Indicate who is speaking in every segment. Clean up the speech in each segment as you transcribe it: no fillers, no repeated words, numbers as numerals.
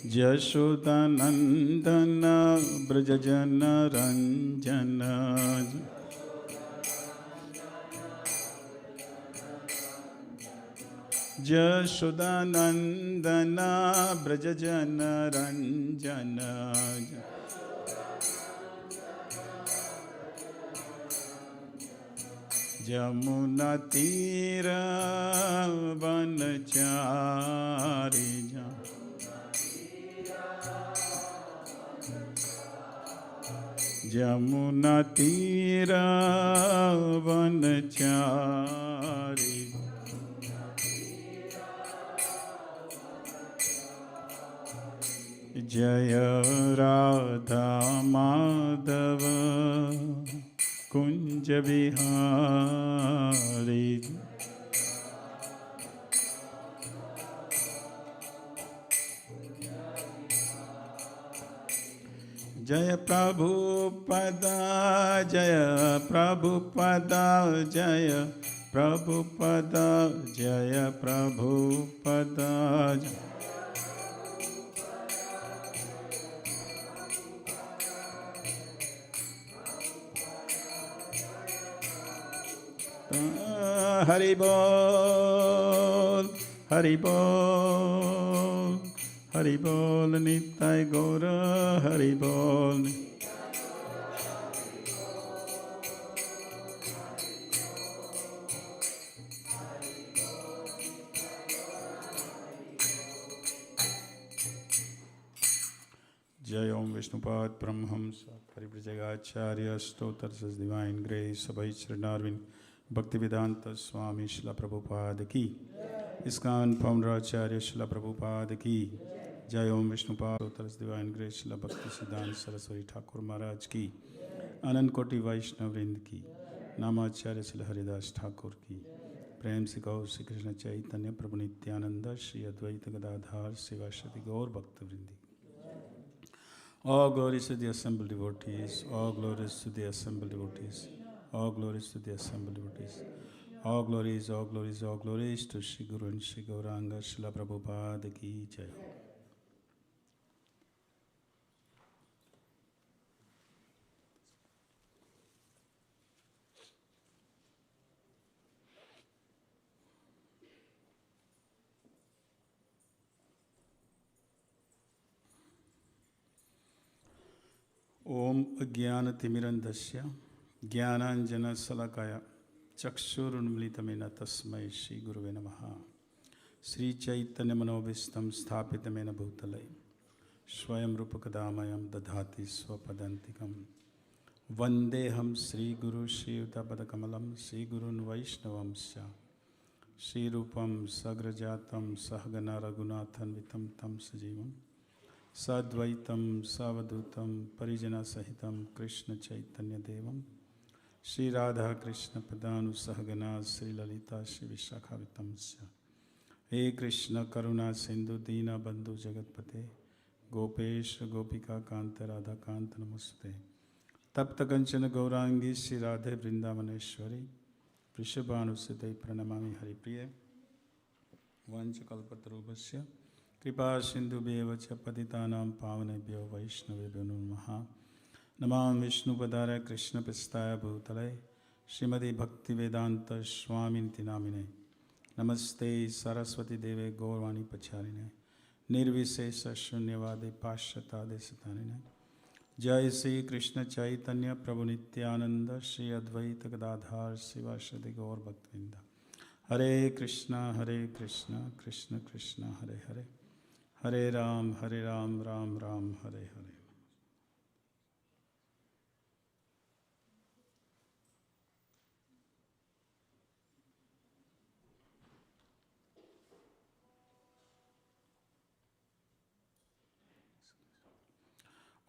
Speaker 1: Jashodanandana Brajajana Ranjana Jashodanandana Brajajana Ranjana Jamuna Tira Vanachari Jamuna Tira Vanachari Jaya Radha Madhava Kunja Vihari Jaya Prabhupada Jaya Prabhupada Jaya Prabhupada Jaya Prabhupada Hari Bol, Hari Bol, Hari Bol, Nitai Gaura, Hari Bol. Jai Om Vishnupad Brahmhamsa Parivrajagacharya Stotarsas Divine Grace Abhay Srinarvin Bhaktivedanta Swami Srila Prabhupada Ki ISKCON Founder Acharya Srila Prabhupada Ki Jai Om Vishnupad Stotarsas Divine Grace Srila Bhakti Siddhanta Saraswati Thakur Maharaj Ki Anand Koti Vaishnav Vrind Ki Namacharya Srila Haridas Thakur Ki Prem Se Gaur Shri Krishna Chaitanya Prabhu Nityananda Shri Advaita Gadadhar Sivasati Gaur Bhakta Vrindi. All glories to the assembled devotees, all glories to the assembled devotees, all glories to the assembled devotees, all glories, all glories, all glories to Shri Guru and Shri Gauranga Srila Prabhupada Ki Jai. Om Ajnanatimirandasya Jnananjana Salakaya Chakshurunmilitamena Tasmai Shri Guruve Namaha Sri Chaitanya Manobhistam Sthapitamena Bhutale Swayam Rupakadamayam Dadhati Swapadantikam Vandeham Sri Guru Shri Utapadakamalam Sri Gurun Vaishnavamsya Shri Rupam Sagrajatam Sahagana Raghunathan Vitam Tam Sajivam Sadvaitam Savadutam Parijana Sahitam Krishna Chaitanya Devam Shri Radha Krishna Padanu Sahagana Sri Lalita Shri Vishakhavitamsya He Krishna Karuna Sindhu Dina Bandhu Jagatpate Gopesh Gopika Kanta Radha Kanta Namaste Tapta Kanchana Gaurangi Shri Radhe Vrindavaneshwari Vrishabhanu Site Pranamami Haripriya Vanchakalpatarubhasya Kripa Sindhu Bevacha Patitanam Pavanebhyo Vaishnavebhyo Namaha Namam Vishnu Padara Krishna Pistaya Bhutale Srimadi Bhakti Vedanta Swami Namine Namaste Saraswati Deve Gaurvani Pacharine Nirvisesa Shunyavade Pashatade Satanine Jai Sri Krishna Chaitanya Prabhu Nityananda Shri Advaita Gadadhar Sivasadi Gaur Bhaktivinda Hare Krishna Krishna Krishna Hare Hare Hare Ram, Ram Ram, Hare Hare.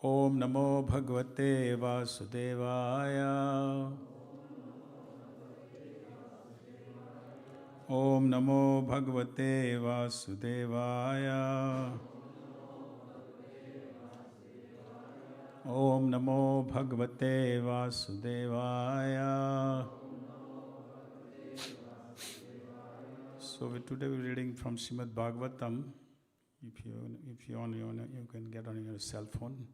Speaker 1: Om Namo Bhagavate Vasudevaya. Om Namo Bhagavate Vasudevaya. Om Namo Bhagavate Vasudevaya. So today we're reading from Srimad Bhagavatam, If you you can get on your cell phone.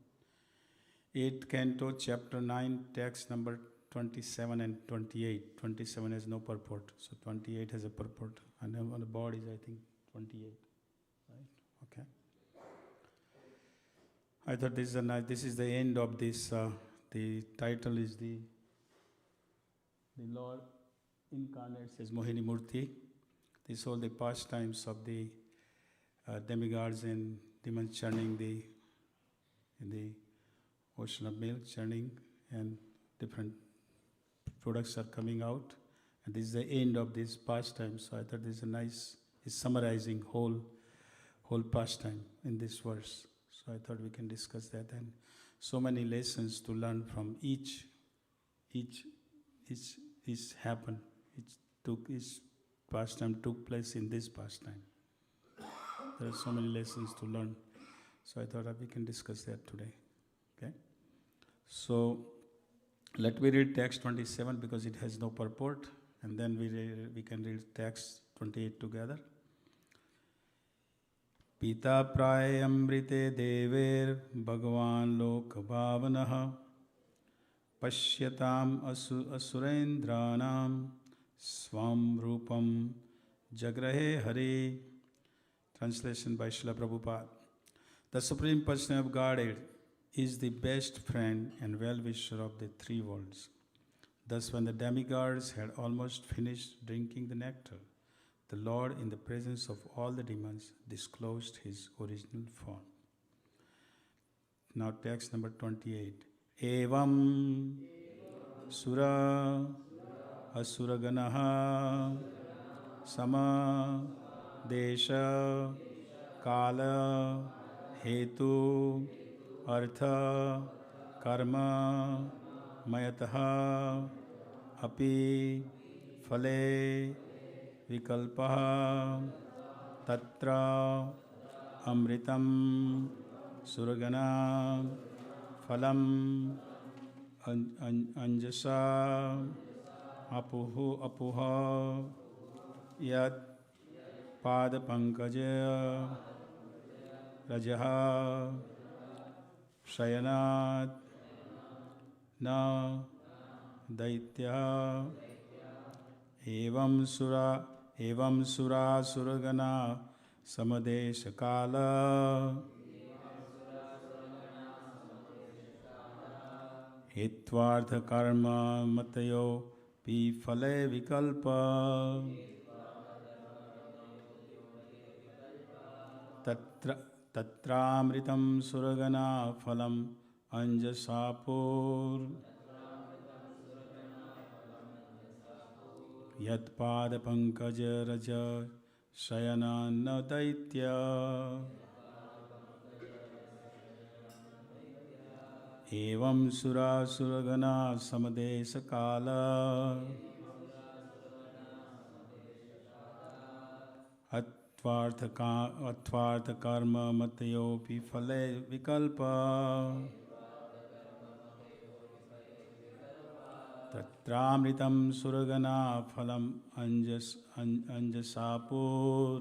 Speaker 1: 8th Canto, Chapter 9, text number 27 and 28. 27 has no purport, so 28 has a purport, and then on the board is, I think, 28. Right? Okay. I thought this is a nice. This is the end of this. The title is the Lord incarnates as Mohini Murti. These all the pastimes of the demigods and demons churning in the ocean of milk, churning, and different products are coming out. And this is the end of this pastime. So I thought this is a nice, it's summarizing whole pastime in this verse. So I thought we can discuss that, and so many lessons to learn from each happened. Each pastime took place in this pastime. There are so many lessons to learn. So I thought that we can discuss that today. Okay? So let me read text 27 because it has no purport, and then we can read text 28 together. Pita prayamrite dever Bhagavan lok bhavanaha Pashyatam asurendranam swam rupam jagrahe hare. Translation by Srila Prabhupada. The Supreme Personality of Godhead is the best friend and well-wisher of the three worlds. Thus, when the demigods had almost finished drinking the nectar, the Lord, in the presence of all the demons, disclosed his original form. Now text number 28. Evam sura asuraganaha sama desha kala hetu artha karma mayataha api phale vikalpaha tatra amritam suragana phalam anjasa apuha yat padapankajaya rajaha shayanat na daitya evam sura suragana samadesha kala hitvartha karma matayo pi phale vikalpa Tatramritam suragana phalam anjasapur Yat pada pankaja raja shayanana daitya Evam suragana samadesa kala Atvartha karma matayopi phale vikalpa Tatramritam suragana phalam anjasapur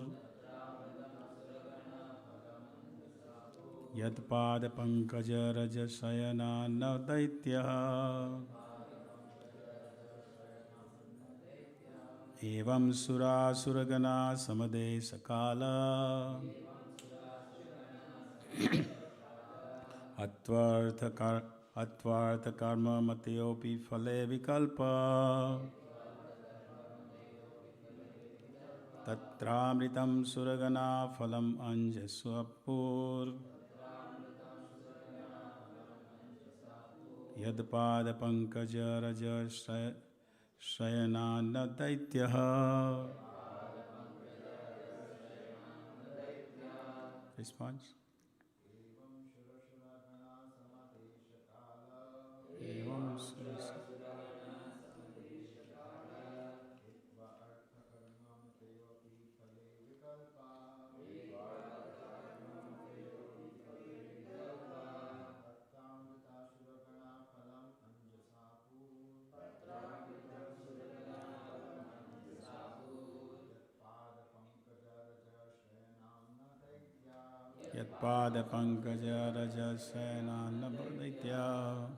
Speaker 1: Yatpada pankaja raja sayanana daitya Evam suragana samadesa kala Atvartha karma matayopi phale vikalpa Tatramritam suragana phalam anjasapur Yadpada pankaja raja shayanana daityaha. Response? Evam Pada Pankaja Raja Sena Nabaditya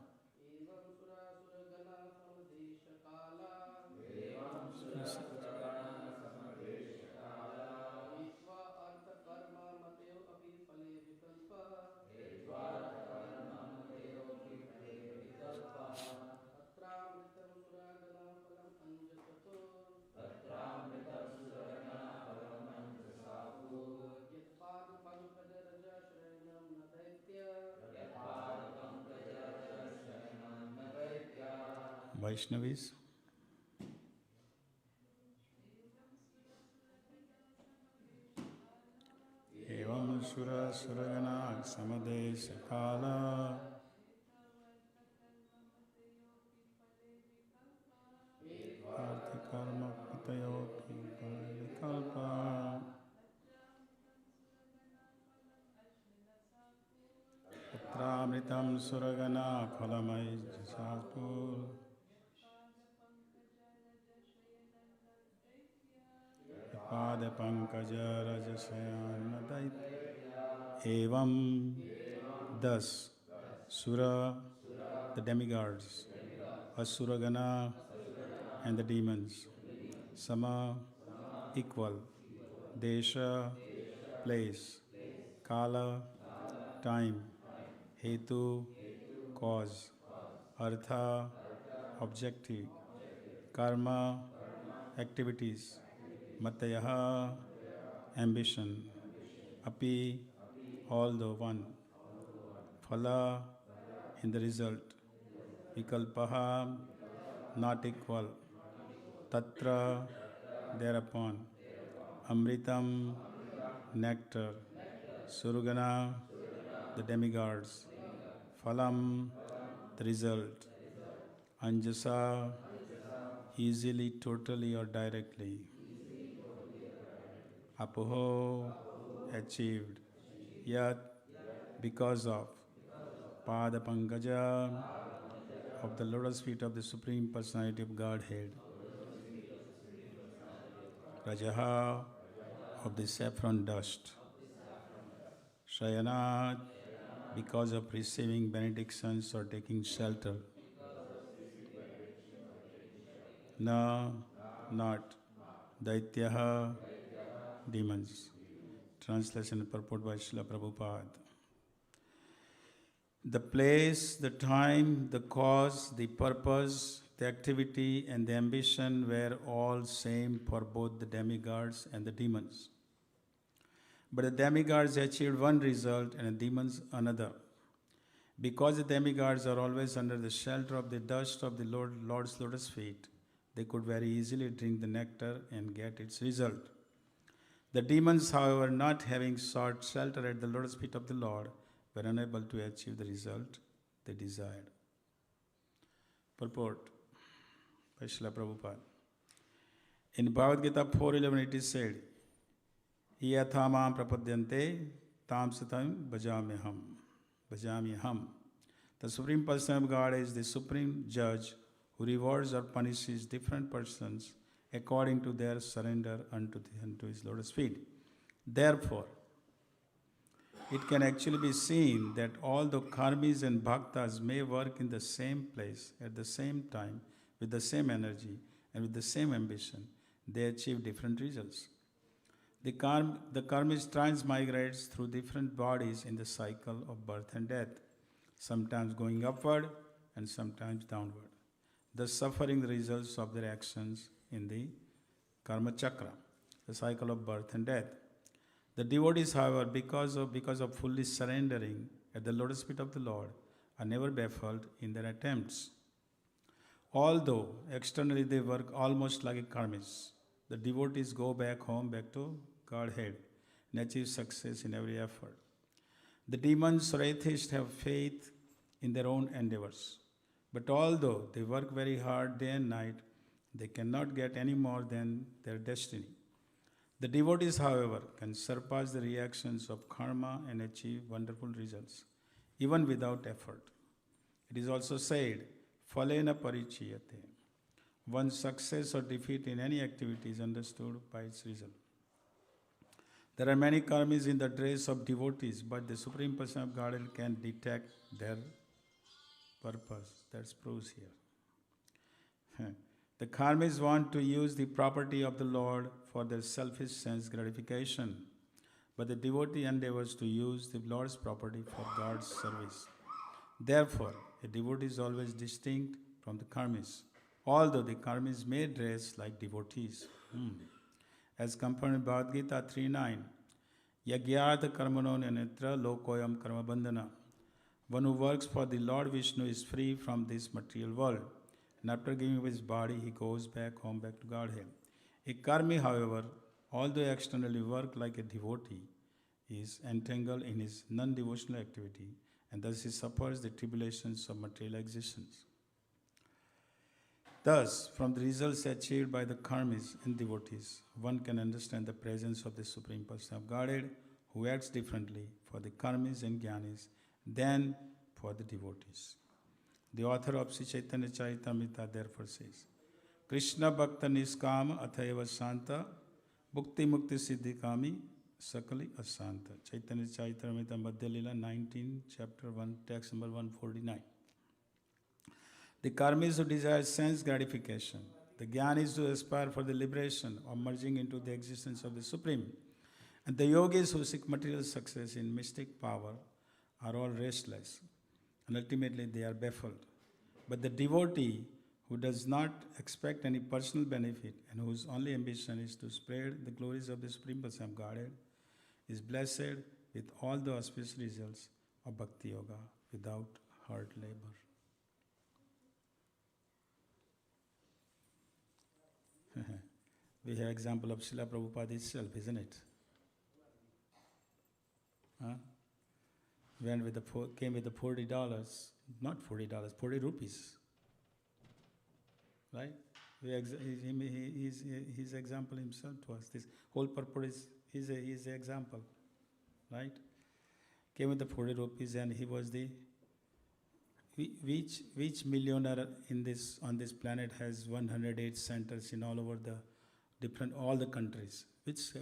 Speaker 1: Vaishnavis. Evam Sura Suragana Samadesha Kala Arthi Karma Patayopi Vikalpa Pramritam Suragana Phalamai Jasapur Pada Pankaja Rajasayana Dait Evam thus Sura the demigods Asuragana and the demons Sama equal Desha place Kala time Hetu cause Artha objective Karma activities Matayaha ambition Api although one Phala in the result Vikalpaha not equal Tatra thereupon Amritam nectar Surgana the demigods Phalam the result Anjasa easily totally or directly Apoho achieved Yat because of Pada Pankaja of the lotus feet of the Supreme Personality of Godhead Rajaha of the saffron dust Shayanat because of receiving benedictions or taking shelter Na not Daityaha demons. Translation and purport by Srila Prabhupada. The place, the time, the cause, the purpose, the activity and the ambition were all same for both the demigods and the demons. But the demigods achieved one result and the demons another. Because the demigods are always under the shelter of the dust of the Lord's lotus feet, they could very easily drink the nectar and get its result. The demons, however, not having sought shelter at the lotus feet of the Lord, were unable to achieve the result they desired. Purport by Srila Prabhupada. In Bhagavad Gita 4.11 it is said, Yathamam prapadyante tam satam bhajamyaham. The Supreme Person of God is the Supreme Judge who rewards or punishes different persons according to their surrender unto his lotus feet. Therefore, it can actually be seen that although karmis and bhaktas may work in the same place at the same time with the same energy and with the same ambition, they achieve different results. The karmis transmigrates through different bodies in the cycle of birth and death, sometimes going upward and sometimes downward, thus suffering the results of their actions in the karma chakra, the cycle of birth and death. The devotees, however, because of fully surrendering at the lotus feet of the Lord, are never baffled in their attempts. Although externally they work almost like karmis, the devotees go back home, back to Godhead, and achieve success in every effort. The demons or atheists have faith in their own endeavors, but although they work very hard day and night, they cannot get any more than their destiny. The devotees, however, can surpass the reactions of karma and achieve wonderful results, even without effort. It is also said, Phalena parichiyate. One's success or defeat in any activity is understood by its result. There are many karmis in the dress of devotees, but the Supreme Person of Godhead can detect their purpose. That's proves here. The karmis want to use the property of the Lord for their selfish sense gratification, but the devotee endeavors to use the Lord's property for God's service. Therefore, a devotee is always distinct from the karmis, although the karmis may dress like devotees. As compared with Bhagavad Gita 3.9, Yagyartha karmano netra lokoyam karma bandhana. One who works for the Lord Vishnu is free from this material world, and after giving up his body, he goes back home, back to Godhead. A karmi, however, although externally work like a devotee, is entangled in his non-devotional activity, and thus he suffers the tribulations of material existence. Thus, from the results achieved by the karmis and devotees, one can understand the presence of the Supreme Person of Godhead, who acts differently for the karmis and jnanis than for the devotees. The author of Sri Chaitanya Charitamrita therefore says, Krishna Bhakta Niskama Athayava Santa Bhukti Mukti Siddhi Kami Sakali Asanta. Chaitanya Charitamrita Madhya Lila 19, chapter 1, text number 149. The karmis who desire sense gratification, the jnanis who aspire for the liberation or merging into the existence of the Supreme, and the yogis who seek material success in mystic power are all restless, and ultimately they are baffled. But the devotee who does not expect any personal benefit and whose only ambition is to spread the glories of the Supreme Person of Godhead is blessed with all the auspicious results of Bhakti Yoga without hard labor. We have example of Srila Prabhupada itself, isn't it? Came with the $40, not $40, 40 rupees. Right? He's example himself to us. This whole purpose is his example. Right? Came with the 40 rupees and he was the which millionaire on this planet has 108 centers in all over all the countries? Which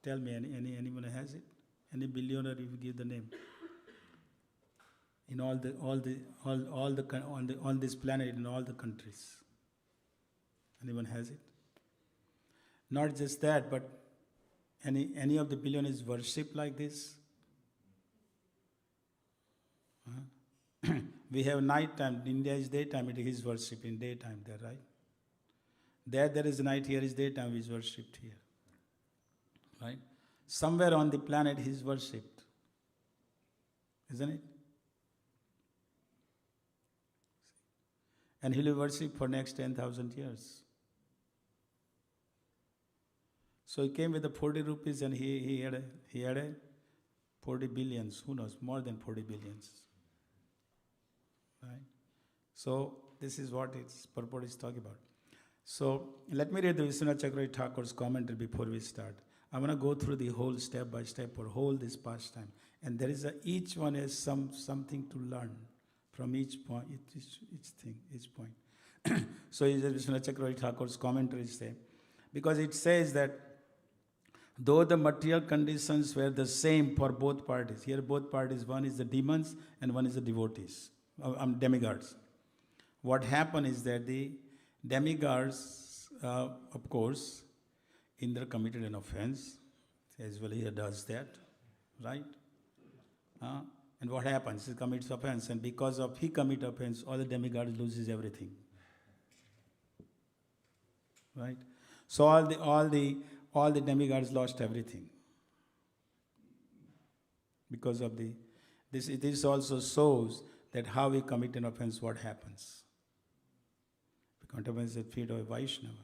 Speaker 1: tell me anyone has it? Any billionaire, if you give the name. In on this planet, in all the countries. Anyone has it? Not just that, but any of the billionaires worship like this? We have night time. India is daytime. It is worship in daytime there, right? There is night. Here is daytime. He is worshipped here, right? Somewhere on the planet he is worshipped, isn't it? And he will worship for next 10,000 years. So he came with the 40 rupees and he had a 40 billions. Who knows? More than 40 billions. Right? So this is what its purport is talking about. So let me read the Vishwanath Chakravarti Thakur's commentary before we start. I'm going to go through the whole step by step or whole this pastime. And there is each one has something to learn from each point, each point. So Vishwanath Chakravarti Thakur's commentary say, because it says that though the material conditions were the same for both parties, here both parties, one is the demons and one is the devotees, demigods. What happened is that the demigods, of course, Indra committed an offense, as well he does that, right? And what happens? He commits offense, and because of he commit offense, all the demigods loses everything, right? So all the demigods lost everything because of this. It also shows that how we commit an offense, what happens. We commit offense at the feet of a Vaishnava.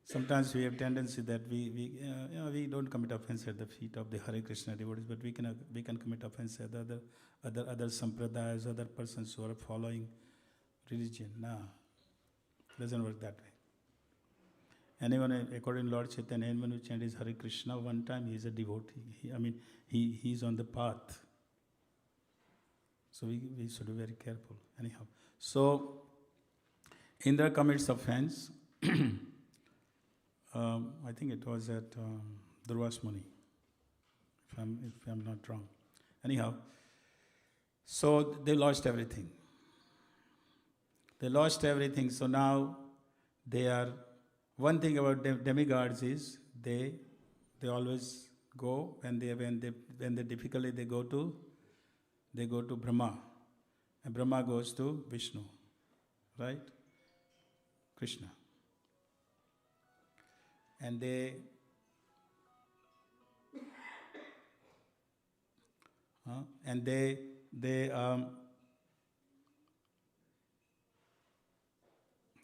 Speaker 1: Sometimes we have tendency that we don't commit offense at the feet of the Hare Krishna devotees, but we can commit offense at other sampradayas, other persons who are following religion. No, it doesn't work that way. Anyone, according to Lord Chaitanya, anyone who chanted Hare Krishna one time, he is a devotee. He's on the path. So we should be very careful. Anyhow, so Indra commits offense, I think it was at Durvas Muni, if I'm not wrong. Anyhow, so they lost everything. They lost everything. So now they are. One thing about demigods is they always go when they difficulty they go to Brahma, and Brahma goes to Vishnu, right? Krishna, and they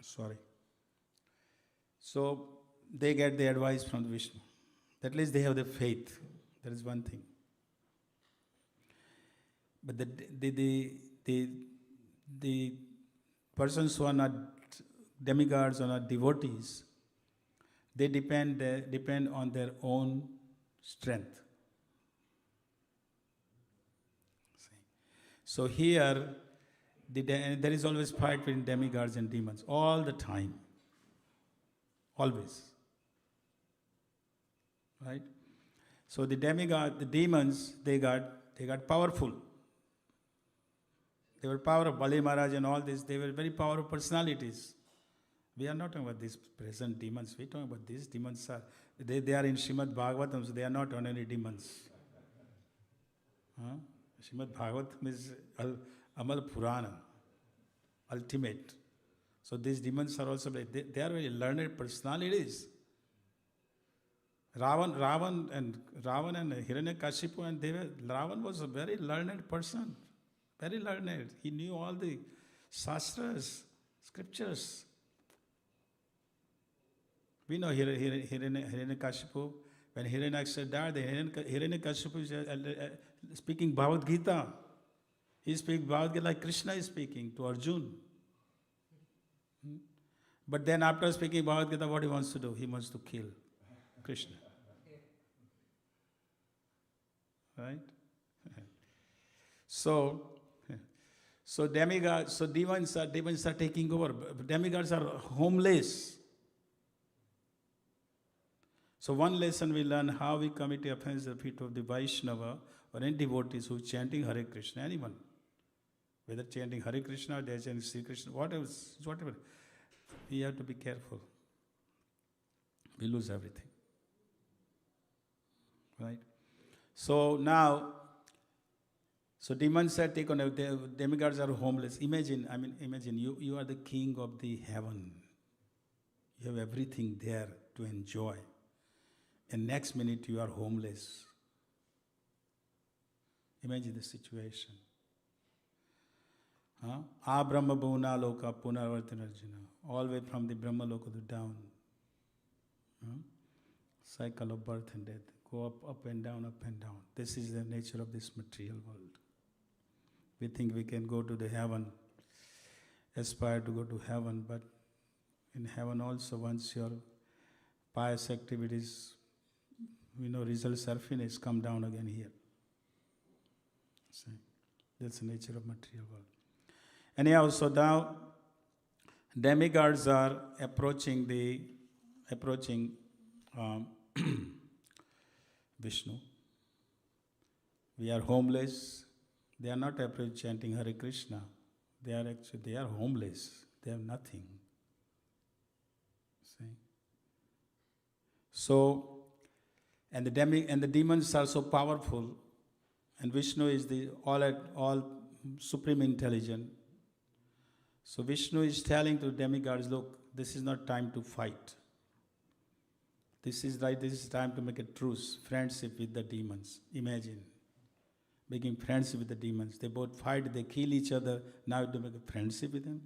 Speaker 1: sorry. So they get the advice from Vishnu. At least they have the faith. That is one thing. But the persons who are not demigods or not devotees, they depend on their own strength. See? So here, there is always fight between demigods and demons all the time. Always. Right? So the demons, they got powerful. They were powerful. Bali Maharaj and all this, they were very powerful personalities. We are not talking about these present demons. We are talking about these demons. They are in Srimad Bhagavatam, so they are not ordinary demons. Srimad Bhagavatam is Amal Purana, ultimate. So these demons are also, they are very learned personalities. Ravan and Hiranyakashipu, and Ravan was a very learned person. Very learned. He knew all the shastras, scriptures. We know Hiranyakashipu, when Hiranyakashipu died, Hiranyakashipu is speaking Bhagavad Gita. He speaks Bhagavad Gita like Krishna is speaking to Arjuna. But then after speaking Bhagavad Gita, what he wants to do? He wants to kill Krishna. Right? So demons are taking over. Demigods are homeless. So one lesson we learn how we commit offense at the feet of the Vaishnava or any devotees who are chanting Hare Krishna, anyone. Whether chanting Hare Krishna or they are chanting Sri Krishna, whatever. We have to be careful. We lose everything. Right? So now, demons are taken, demigods are homeless. Imagine you are the king of the heaven. You have everything there to enjoy. And next minute you are homeless. Imagine the situation. Brahma Bhuna Loka Punarvartan Arjuna. All the way from the Brahma Loka to down. Cycle of birth and death. Go up and down, up and down. This is the nature of this material world. We think we can go to the heaven, aspire to go to heaven, but in heaven also, once your pious activities, results are finished, come down again here. See, that's the nature of material world. Anyhow, so now demigods are approaching Vishnu. We are homeless. They are not chanting Hare Krishna. They are homeless. They have nothing. See? So, and the demons are so powerful, and Vishnu is the all supreme intelligent. So Vishnu is telling to demigods, look, this is not time to fight. This is time to make a truce, friendship with the demons. Imagine, making friendship with the demons. They both fight, they kill each other, now to make a friendship with them.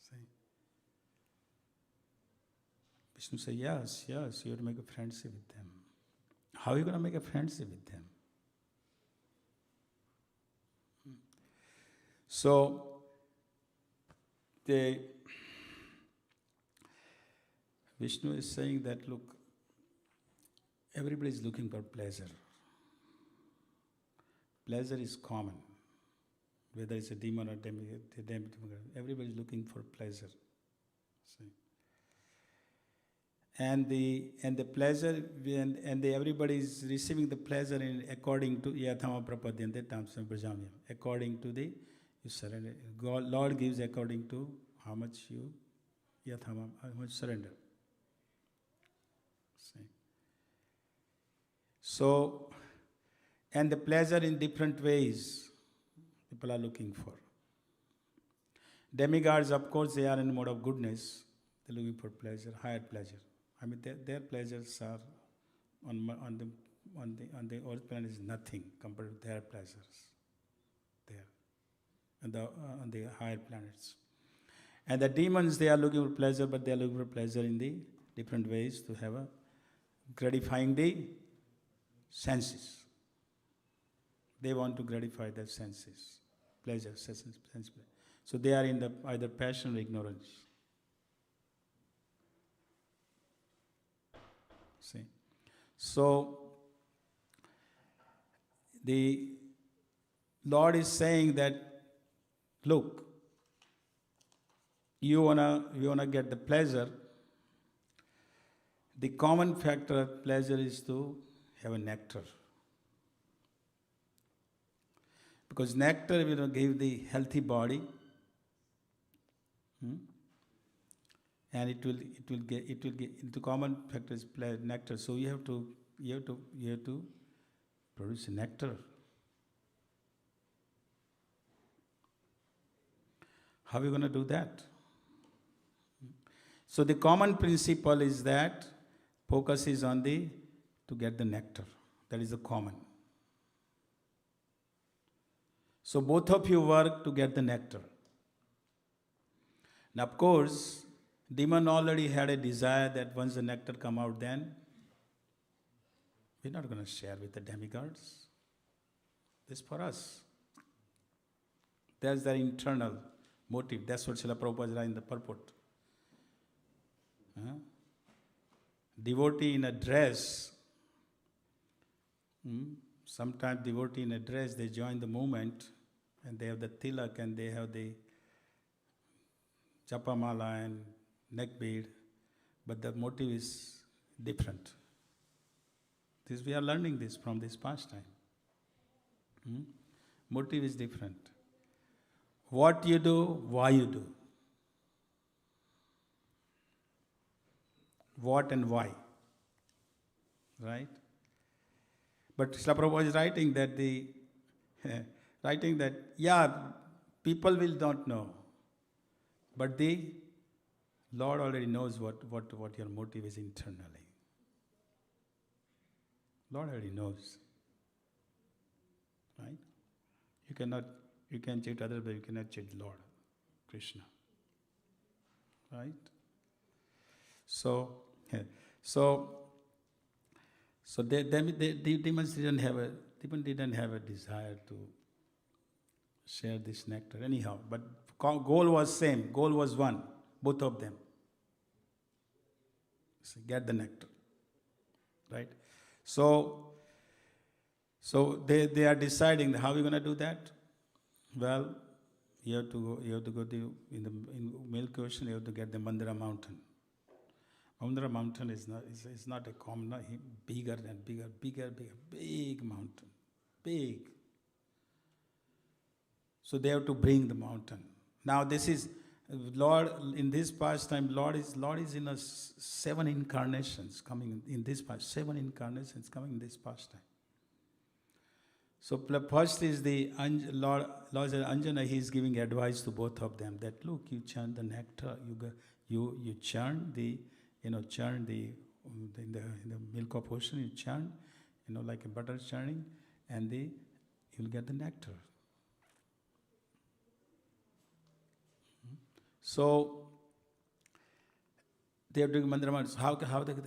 Speaker 1: See? Vishnu says, yes, you have to make a friendship with them. How are you going to make a friendship with them? So, Vishnu is saying that, look, everybody is looking for pleasure. Pleasure is common. whether it's a demon or demigod, everybody is looking for pleasure. See? And the pleasure, everybody is receiving the pleasure according to yathama prapadyante tamsam prajamyam. According to the, you surrender. God, Lord gives according to how much you yathama, how much surrender. See? So, and the pleasure in different ways people are looking for. Demigods, of course, they are in mode of goodness. They're looking for pleasure, higher pleasure. I mean, their pleasures are on the earth planet is nothing compared to their pleasures there, and on the higher planets. And the demons, they are looking for pleasure, but they are looking for pleasure in the different ways to have a gratifying the senses. They want to gratify their senses, pleasure, sense pleasure. So they are in the either passion or ignorance. See, so the Lord is saying that, look, you wanna get the pleasure. The common factor of pleasure is to have a nectar. Because nectar will give the healthy body, and it will get the common factor is nectar. So you have to produce nectar. How are you going to do that? So the common principle is that focus is on to get the nectar. That is the common. So both of you work to get the nectar. Now, of course, demon already had a desire that once the nectar come out, then we're not going to share with the demigods. This is for us. That's their internal motive. That's what Srila Prabhupada is in the purport. Devotee in a dress, sometimes devotee in a dress, they join the movement and they have the tilak and they have the japamala and neck bead, but the motive is different. We are learning this from this pastime. Motive is different. What you do, why you do. What and why. Right? But Srila Prabhupada is writing that, people will not know. But the Lord already knows what your motive is internally. Lord already knows. Right? You can cheat others, but you cannot cheat Lord, Krishna. Right? So the demons didn't have a desire to share this nectar anyhow. But goal was same. Goal was one. Both of them. So get the nectar. Right? So they are deciding how are we going to do that? Well, you have to go in Milk Ocean. You have to get the Mandara mountain. Mandara mountain is not a common, bigger, big mountain, big. So they have to bring the mountain. Now this is Lord in this pastime. Lord is in 7 incarnations coming in this past. 7 incarnations coming in this pastime. So first is the Lord Anjana. He is giving advice to both of them that look, you churn the nectar, you churn the in the milk of ocean, you churn, like a butter churning, and you'll get the nectar. So they are doing Mandara Mountain.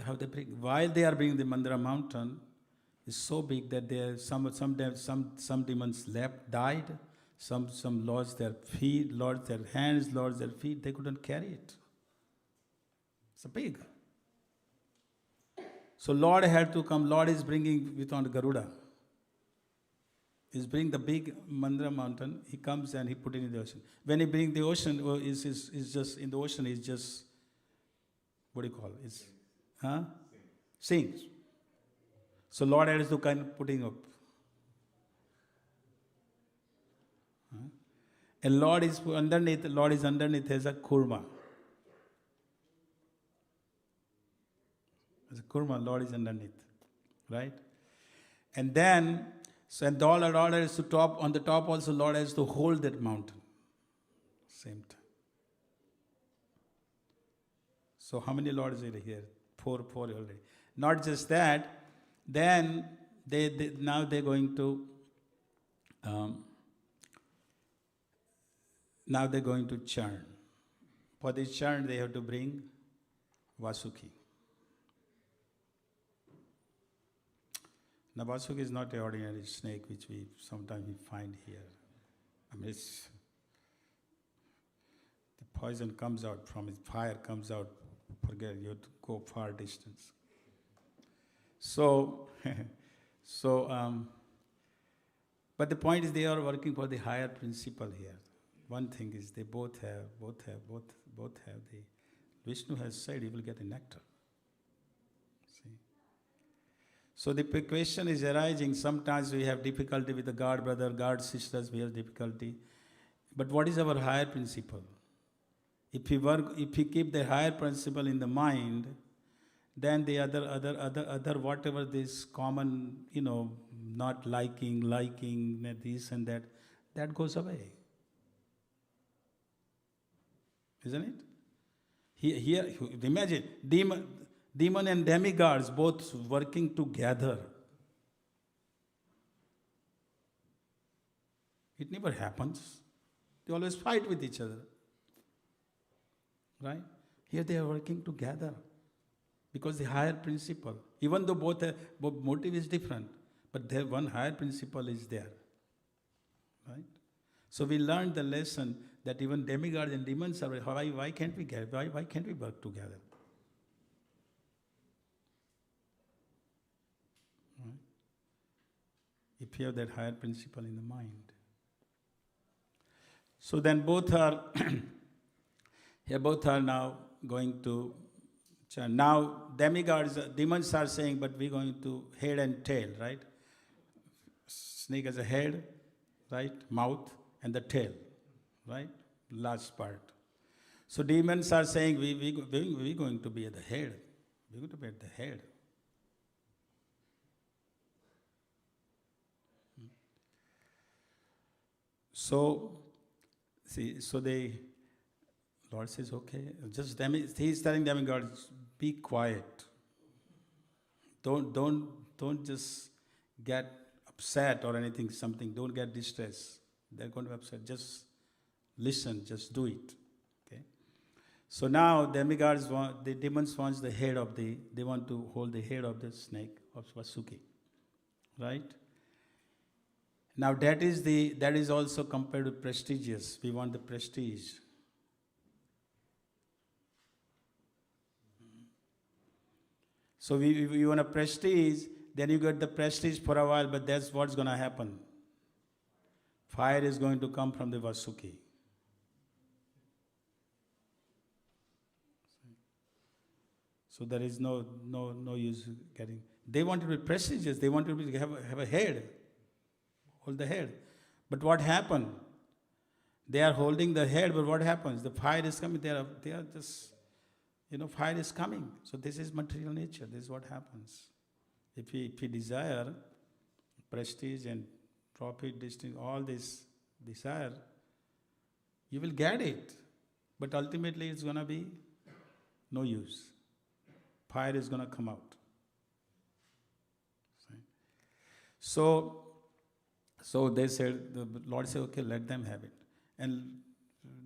Speaker 1: How they bring? While they are bringing the Mandara Mountain, is so big that there some demons died. Some lost their feet, lost their hands, lost their feet. They couldn't carry it. It's a big. So Lord had to come. Lord is bringing with on Garuda. He's bring the big Mandra mountain. He comes and he put it in the ocean. When he bring the ocean, is just in the ocean. Is just what do you call it? It's sinks. So Lord has to kind of putting up. And Lord is underneath. Lord is underneath as a kurma. As a kurma, Lord is underneath, right? And then, and all the Lord has to top on the top also. Lord has to hold that mountain. Same time. So how many Lords are here? Four already. Not just that. Then now they're going to. Now they're going to churn. For this churn, they have to bring Vasuki. Now, Vasuki is not an ordinary snake which we sometimes find here. I mean, the poison comes out from it, fire comes out. Forget it, you have to go far distance. But the point is, they are working for the higher principle here. One thing is they both have the Vishnu has said he will get a nectar. See? So the question is arising. Sometimes we have difficulty with the God brother, God sisters, we have difficulty. But what is our higher principle? If we keep the higher principle in the mind, then the other whatever this common, not liking, this and that goes away. Isn't it? Here, imagine, demon and demigods both working together. It never happens. They always fight with each other. Right? Here they are working together. Because the higher principle, even though both motive is different, but there one higher principle is there. Right? So we learned the lesson that even demigods and demons are, why can't we work together? Right? If you have that higher principle in the mind. So then both are now going to now demons are saying, but we're going to head and tail, right? Snake has a head, right? Mouth and the tail, right? Last part. So demons are saying, we're going to be at the head. We're going to be at the head. So Lord says, okay, he's telling demigods, be quiet. Don't just get upset or anything, don't get distressed. They're going to be upset. Just listen, just do it. Okay. So now the demons want the head they want to hold the head of the snake, of Vasuki. Right? Now that is also compared to prestigious. We want the prestige. So we want a prestige, then you get the prestige for a while, but that's what's going to happen. Fire is going to come from the Vasuki. So there is no use getting. They want to be prestigious. They want to have a head, hold the head. But what happened? They are holding the head, but what happens? The fire is coming. They are just, fire is coming. So this is material nature. This is what happens. If we desire prestige and profit, distance, all this desire, you will get it. But ultimately it's going to be no use. Fire is going to come out. So they said, the Lord said, okay, let them have it. And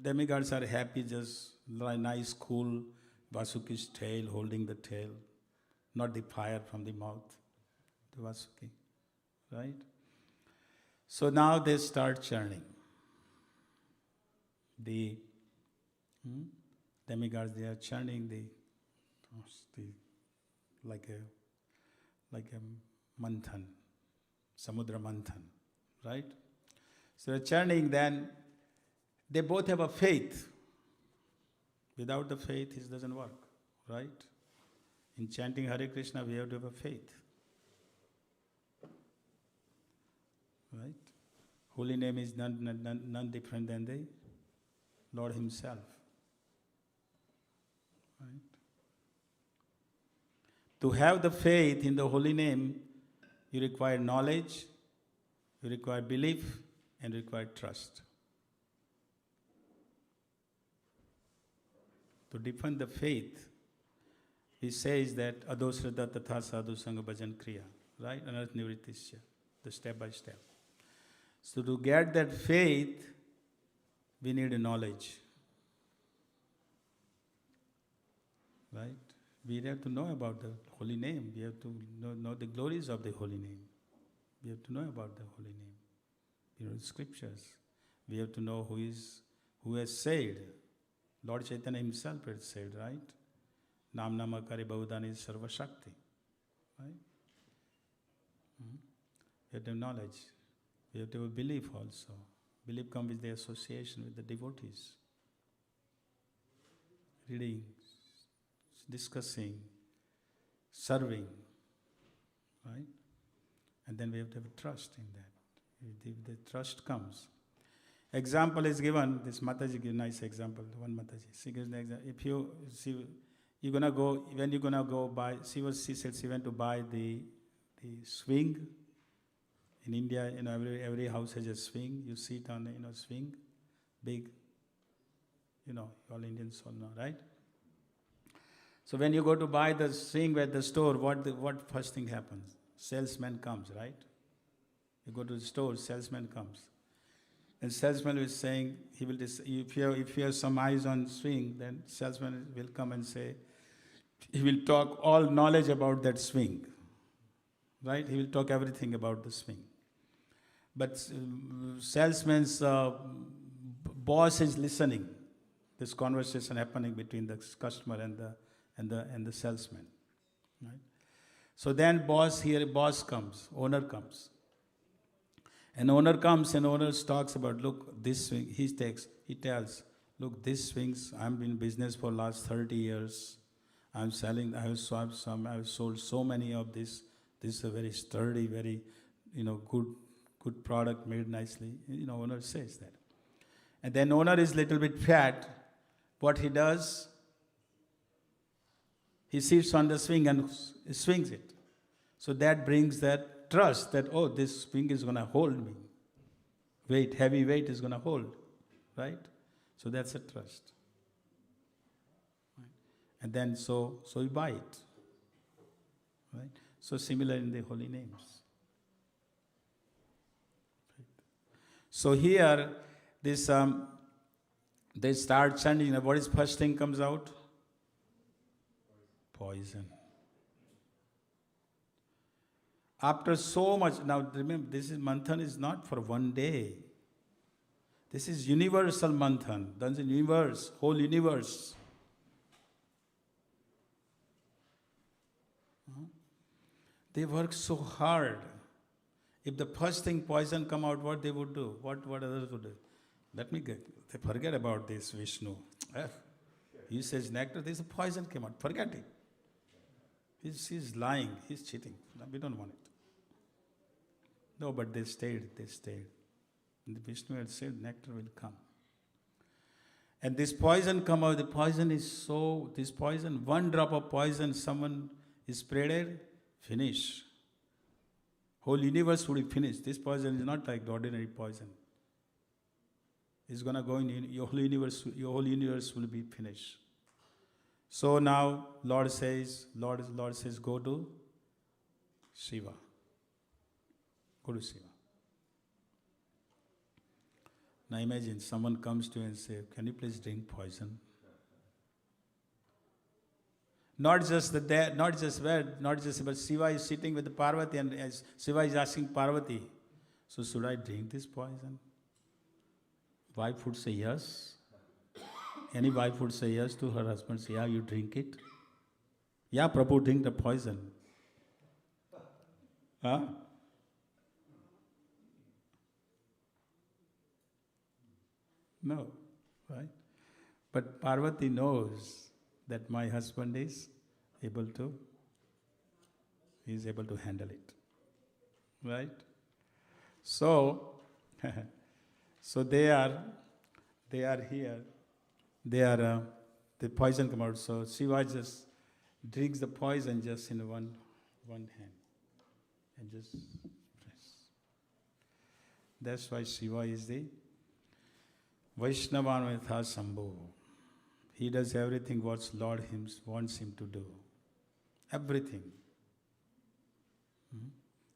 Speaker 1: demigods are happy, just nice, cool, Vasuki's tail, holding the tail, not the fire from the mouth, the Vasuki, right? So now they start churning. The demigods, they are churning like a manthan, samudra manthan, right? So chanting, then they both have a faith. Without the faith, it doesn't work, right? In chanting Hare Krishna, we have to have a faith, right? Holy name is none different than the Lord Himself, right? To have the faith in the holy name, you require knowledge, you require belief, and you require trust. To defend the faith, he says that adosrada tatha sadhu sangha bhajan kriya, right? Anarth nivritisya, the step by step. So to get that faith, we need a knowledge, right? We have to know about the holy name. We have to know the glories of the holy name. We have to know about the holy name. We know the scriptures. We have to know who has said. Lord Chaitanya himself had said, right? Nam namakari bahudani sarva shakti, right? We have to have knowledge. We have to have belief also. Belief comes with the association with the devotees. Reading, discussing, serving, right? And then we have to have trust in that. If the trust comes. Example is given, this Mataji gives a nice example, one Mataji. She gives an example. If you see, you're gonna go, when you're gonna go buy, she said she went to buy the swing. In India, every house has a swing. You sit on a swing, big, all Indians all know, right? So when you go to buy the swing at the store, what first thing happens? Salesman comes, right? You go to the store, salesman comes. And salesman is saying, if you have some eyes on swing, then salesman will come and say, he will talk all knowledge about that swing, right? He will talk everything about the swing. But salesman's boss is listening. This conversation happening between the customer and the salesman, right? So then boss comes, owner comes. And owner comes and owner talks about, look, this swing, he tells, look, this swings, I'm in business for last 30 years. I have sold so many of this. This is a very sturdy, very, good product made nicely. Owner says that. And then owner is little bit fat. What he does, he sits on the swing and swings it. So that brings that trust that, this swing is going to hold me. Heavy weight is going to hold, right? So that's a trust. Right? And then so you buy it, right? So similar in the holy names. Right? So here, this they start chanting. What is first thing comes out? Poison. After so much, now remember, this is manthan is not for one day. This is universal manthan. That's the universe, whole universe. They work so hard. If the first thing poison come out, what they would do? What others would do? They forget about this Vishnu. He says nectar, this poison came out. Forget it. He's lying, he's cheating. No, we don't want it. No, but they stayed. And the Vishnu had said nectar will come. And this poison come out, one drop of poison, someone is sprayed, finish. Whole universe would be finished. This poison is not like the ordinary poison. It's going to go in your whole universe will be finished. So now Lord says, go to Shiva. Go to Shiva. Now imagine someone comes to you and says, can you please drink poison? But Shiva is sitting with Parvati and as Shiva is asking Parvati, so should I drink this poison? Wife would say yes. Any wife would say yes to her husband, say, yeah, you drink it. Yeah, Prabhu, drink the poison. Huh? No, right? But Parvati knows that my husband is able to, he is able to handle it, right? So, so they are here. The poison come out. So Shiva just drinks the poison just in one hand and just press. That's why Shiva is the Vaishnavanatha Sambho. He does everything what Lord wants him to do. Everything.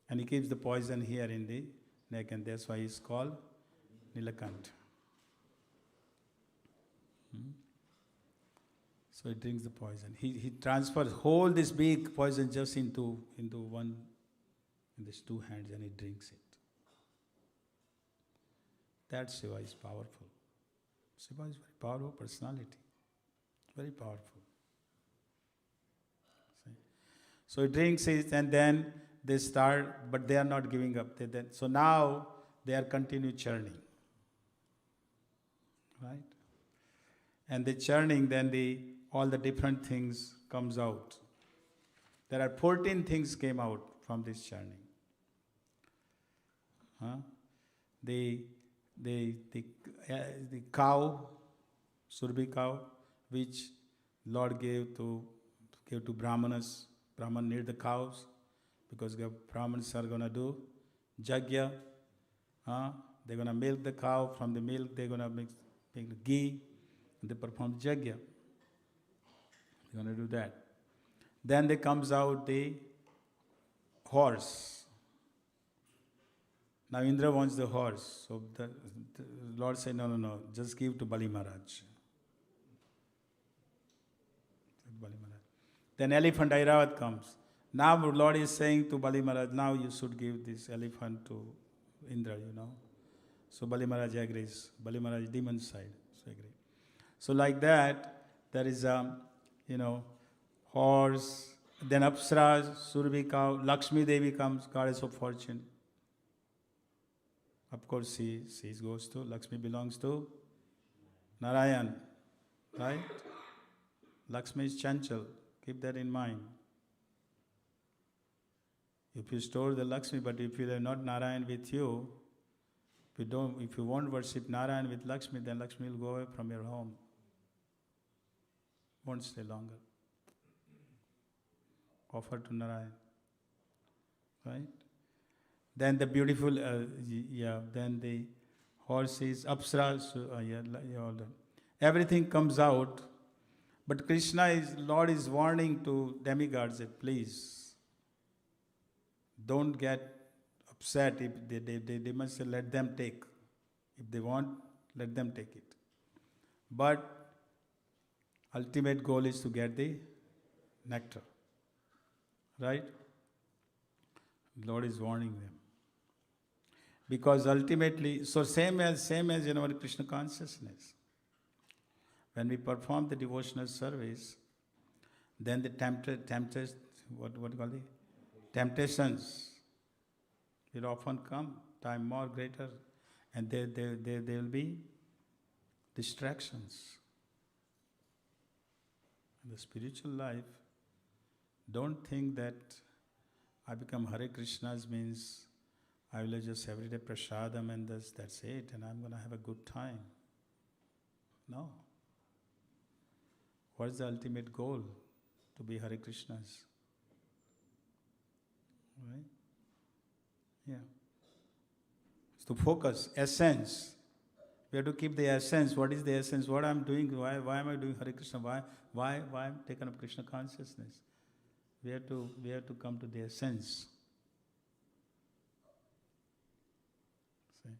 Speaker 1: And he keeps the poison here in the neck, and that's why he's called Nilakant. So he drinks the poison. He transfers whole this big poison just into one, in these two hands, and he drinks it. That Shiva is powerful. Shiva is very powerful personality. Very powerful. See? So he drinks it, and then they start, but they are not giving up. So now they are continue churning. Right? And the churning, then all the different things comes out. There are 14 things came out from this churning. The cow, Surbi cow, which Lord gave to Brahmanas. Brahman need the cows because the Brahmins are going to do jagya. They're going to milk the cow. From the milk, they're going to make the ghee. And they perform jagya. They're going to do that. Then there comes out the horse. Now Indra wants the horse. So the Lord said, no, just give to Bali Maharaj. Then elephant Airavat comes. Now Lord is saying to Bali Maharaj, now you should give this elephant to Indra, So Bali Maharaj agrees. Bali Maharaj demon side, so agree. So like that, there is horse, then Apsaras, Surbi cow, Lakshmi Devi comes, goddess of fortune. Of course, she goes to, Lakshmi belongs to Narayan, right? Lakshmi is Chanchal, keep that in mind. If you store the Lakshmi, but if you are not Narayan with you, if you won't worship Narayan with Lakshmi, then Lakshmi will go away from your home. Won't stay longer. Offer to Narayan. Right? Then the beautiful, then the horses, Apsaras, all that. Everything comes out. But Lord is warning to demigods that please, don't get upset if they must say, let them take. If they want, let them take it. But ultimate goal is to get the nectar. Right? Lord is warning them. Because ultimately, so same as in our Krishna consciousness. When we perform the devotional service, then the temptations will often come, time more greater, and there will be distractions. In the spiritual life, don't think that I become Hare Krishnas means I will just everyday prasadam and that's it, and I'm going to have a good time. No. What is the ultimate goal? To be Hare Krishnas. Right? Yeah. So to focus, essence. We have to keep the essence. What is the essence? What I'm doing? Why am I doing Hare Krishna? Why I'm taken up Krishna consciousness? We have to come to the essence. See?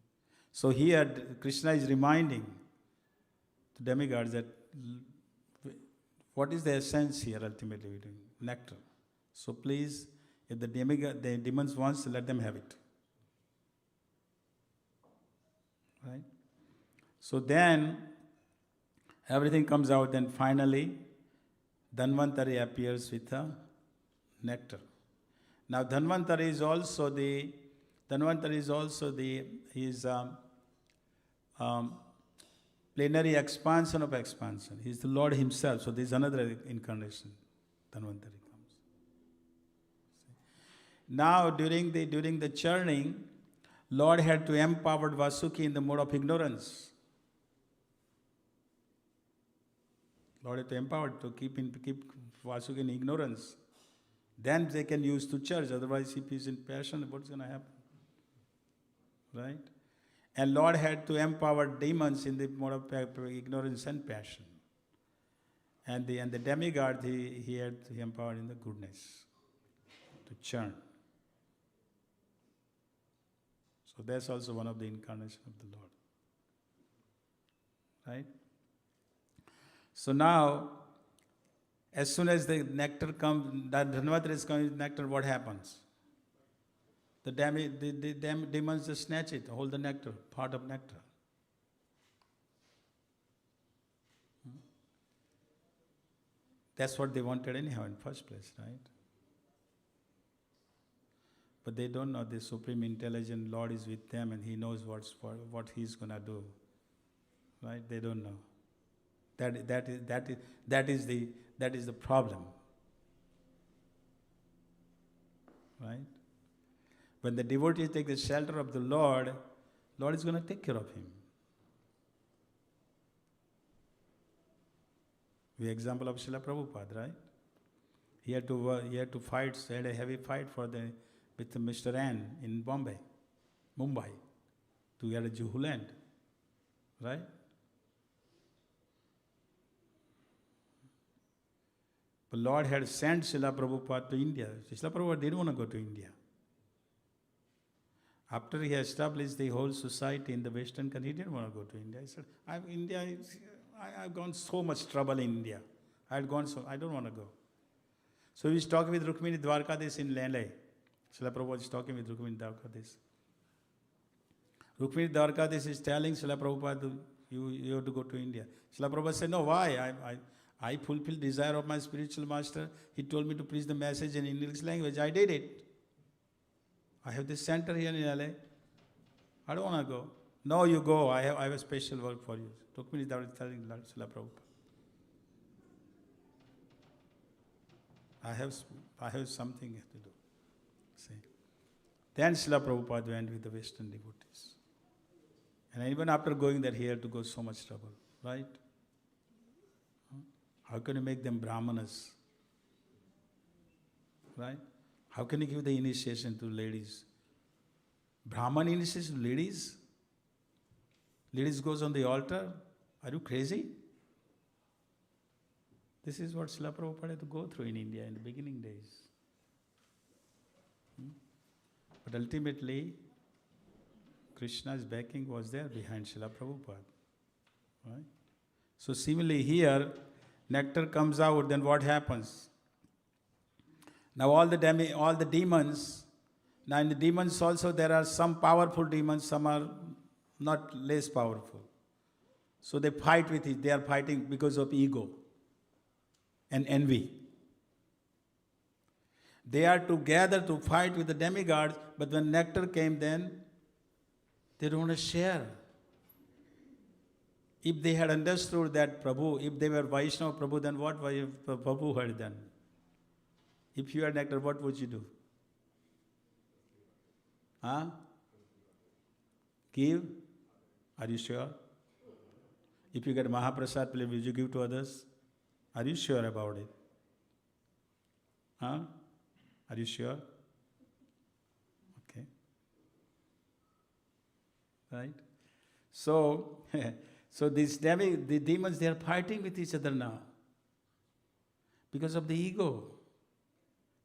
Speaker 1: So here Krishna is reminding the demigods that what is the essence here ultimately we're doing? Nectar. So please, if the demons wants, let them have it. Right? So then, everything comes out, then finally, Dhanvantari appears with a nectar. Now Dhanvantari is also Plenary expansion of expansion. He is the Lord himself. So this is another incarnation. Dhanvantari comes. Now during the churning, Lord had to empower Vasuki in the mode of ignorance. Lord had to empower to keep Vasuki in ignorance. Then they can use to church. Otherwise, if he's in passion, what's going to happen? Right? And Lord had to empower demons in the mode of ignorance and passion. And the demigod he had to empower in the goodness, to churn. So that's also one of the incarnations of the Lord. Right? So now, as soon as the nectar comes, that Dhanvantari is coming with nectar, what happens? The demons just snatch it, hold the nectar, part of nectar. That's what they wanted anyhow in first place, right? But they don't know the Supreme Intelligent Lord is with them and He knows what He's going to do. Right? They don't know. That is the problem. Right? When the devotee take the shelter of the Lord is going to take care of him. The example of Srila Prabhupada, right? He had to fight, he had a heavy fight with Mr. N in Mumbai, to get a Juhu land, right? But Lord had sent Srila Prabhupada to India. Srila Prabhupada didn't want to go to India. After he established the whole society in the Western country, he didn't want to go to India. He said, I've gone so much trouble in India. I don't want to go. So he was talking with Rukmini Dwarkadis in Lele. Srila Prabhupada is talking with Rukmini Dwarkadis. Rukmini Dwarkadis is telling Srila Prabhupada, you have to go to India. Srila Prabhupada said, no, why? I fulfilled desire of my spiritual master. He told me to preach the message in English language. I did it. I have this center here in LA. I don't want to go. No, you go. I have a special work for you. Rukmini Dwarkadis is telling Srila Prabhupada. I have something to do. See. Then Srila Prabhupada went with the Western devotees. And even after going there, he had to go so much trouble. Right? How can you make them brahmanas? Right? How can you give the initiation to ladies? Brahman initiation to ladies? Ladies goes on the altar? Are you crazy? This is what Srila Prabhupada had to go through in India in the beginning days. But ultimately, Krishna's backing was there behind Srila Prabhupada. Right? So similarly here, nectar comes out, then what happens? Now all the demons, now in the demons also there are some powerful demons, some are not less powerful. So they fight with it. They are fighting because of ego and envy. They are together to fight with the demigods, but when nectar came, then they don't want to share. If they had understood that Prabhu, if they were Vaishnava Prabhu, then what Prabhu had done? If you had nectar, what would you do? Give? Are you sure? If you get Mahaprasad, will you give to others? Are you sure about it? Are you sure? Okay. Right? So the demons, they are fighting with each other now. Because of the ego.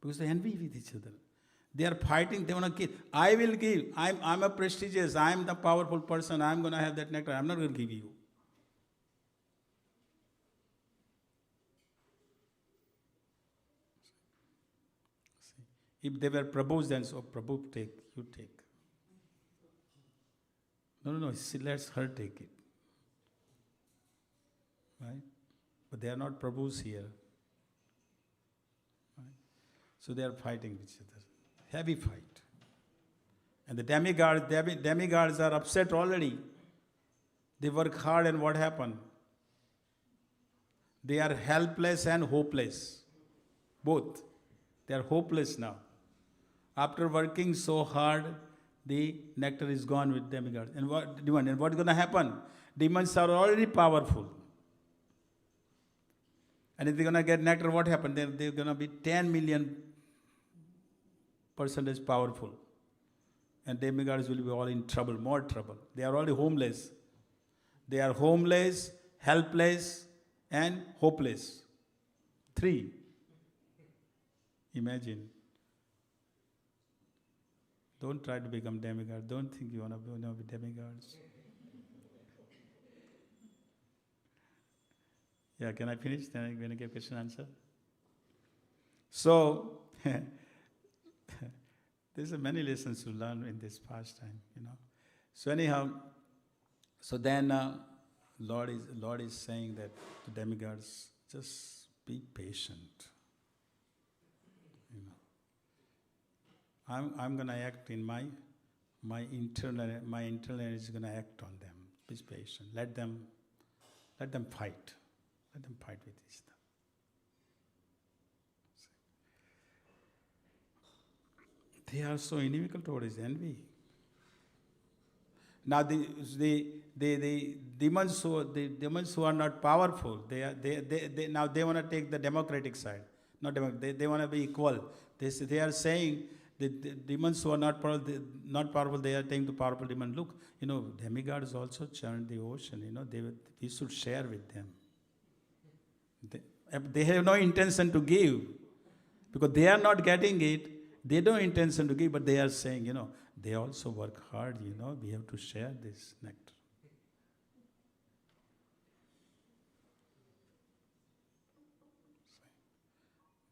Speaker 1: Because they envy with each other. They are fighting, they want to kill. I will give. I'm a prestigious, I'm the powerful person, I'm going to have that nectar. I'm not going to give you. If they were Prabhus, then so Prabhu take, you take. No, see, let her take it. Right? But they are not Prabhus here. Right? So they are fighting with each other. Heavy fight. And the demigods are upset already. They work hard and what happened? They are helpless and hopeless. Both. They are hopeless now. After working so hard, the nectar is gone with demigods. And what's going to happen? Demons are already powerful. And if they're going to get nectar, what happened? They're going to be 10 million percentage powerful. And demigods will be all in trouble, more trouble. They are already homeless. They are homeless, helpless, and hopeless. 3. Imagine. Don't try to become demigod. Don't think you want to be demigods. Yeah, can I finish? Then I'm going to give question and answer. So, there's many lessons to learn in this pastime, So anyhow, so then Lord is saying that to demigods, just be patient. I'm going to act in my internal energy is going to act on them. Be patient. Let them fight. Let them fight with each other. They are so inimical towards envy. Now the demons who are not powerful, they now they want to take the democratic side. Not they want to be equal. They are saying the demons who are not powerful, they are taking the powerful demon. Look, demigods also churn the ocean. We should share with them. They have no intention to give because they are not getting it. They don't intention to give, but they are saying, they also work hard, we have to share this nectar.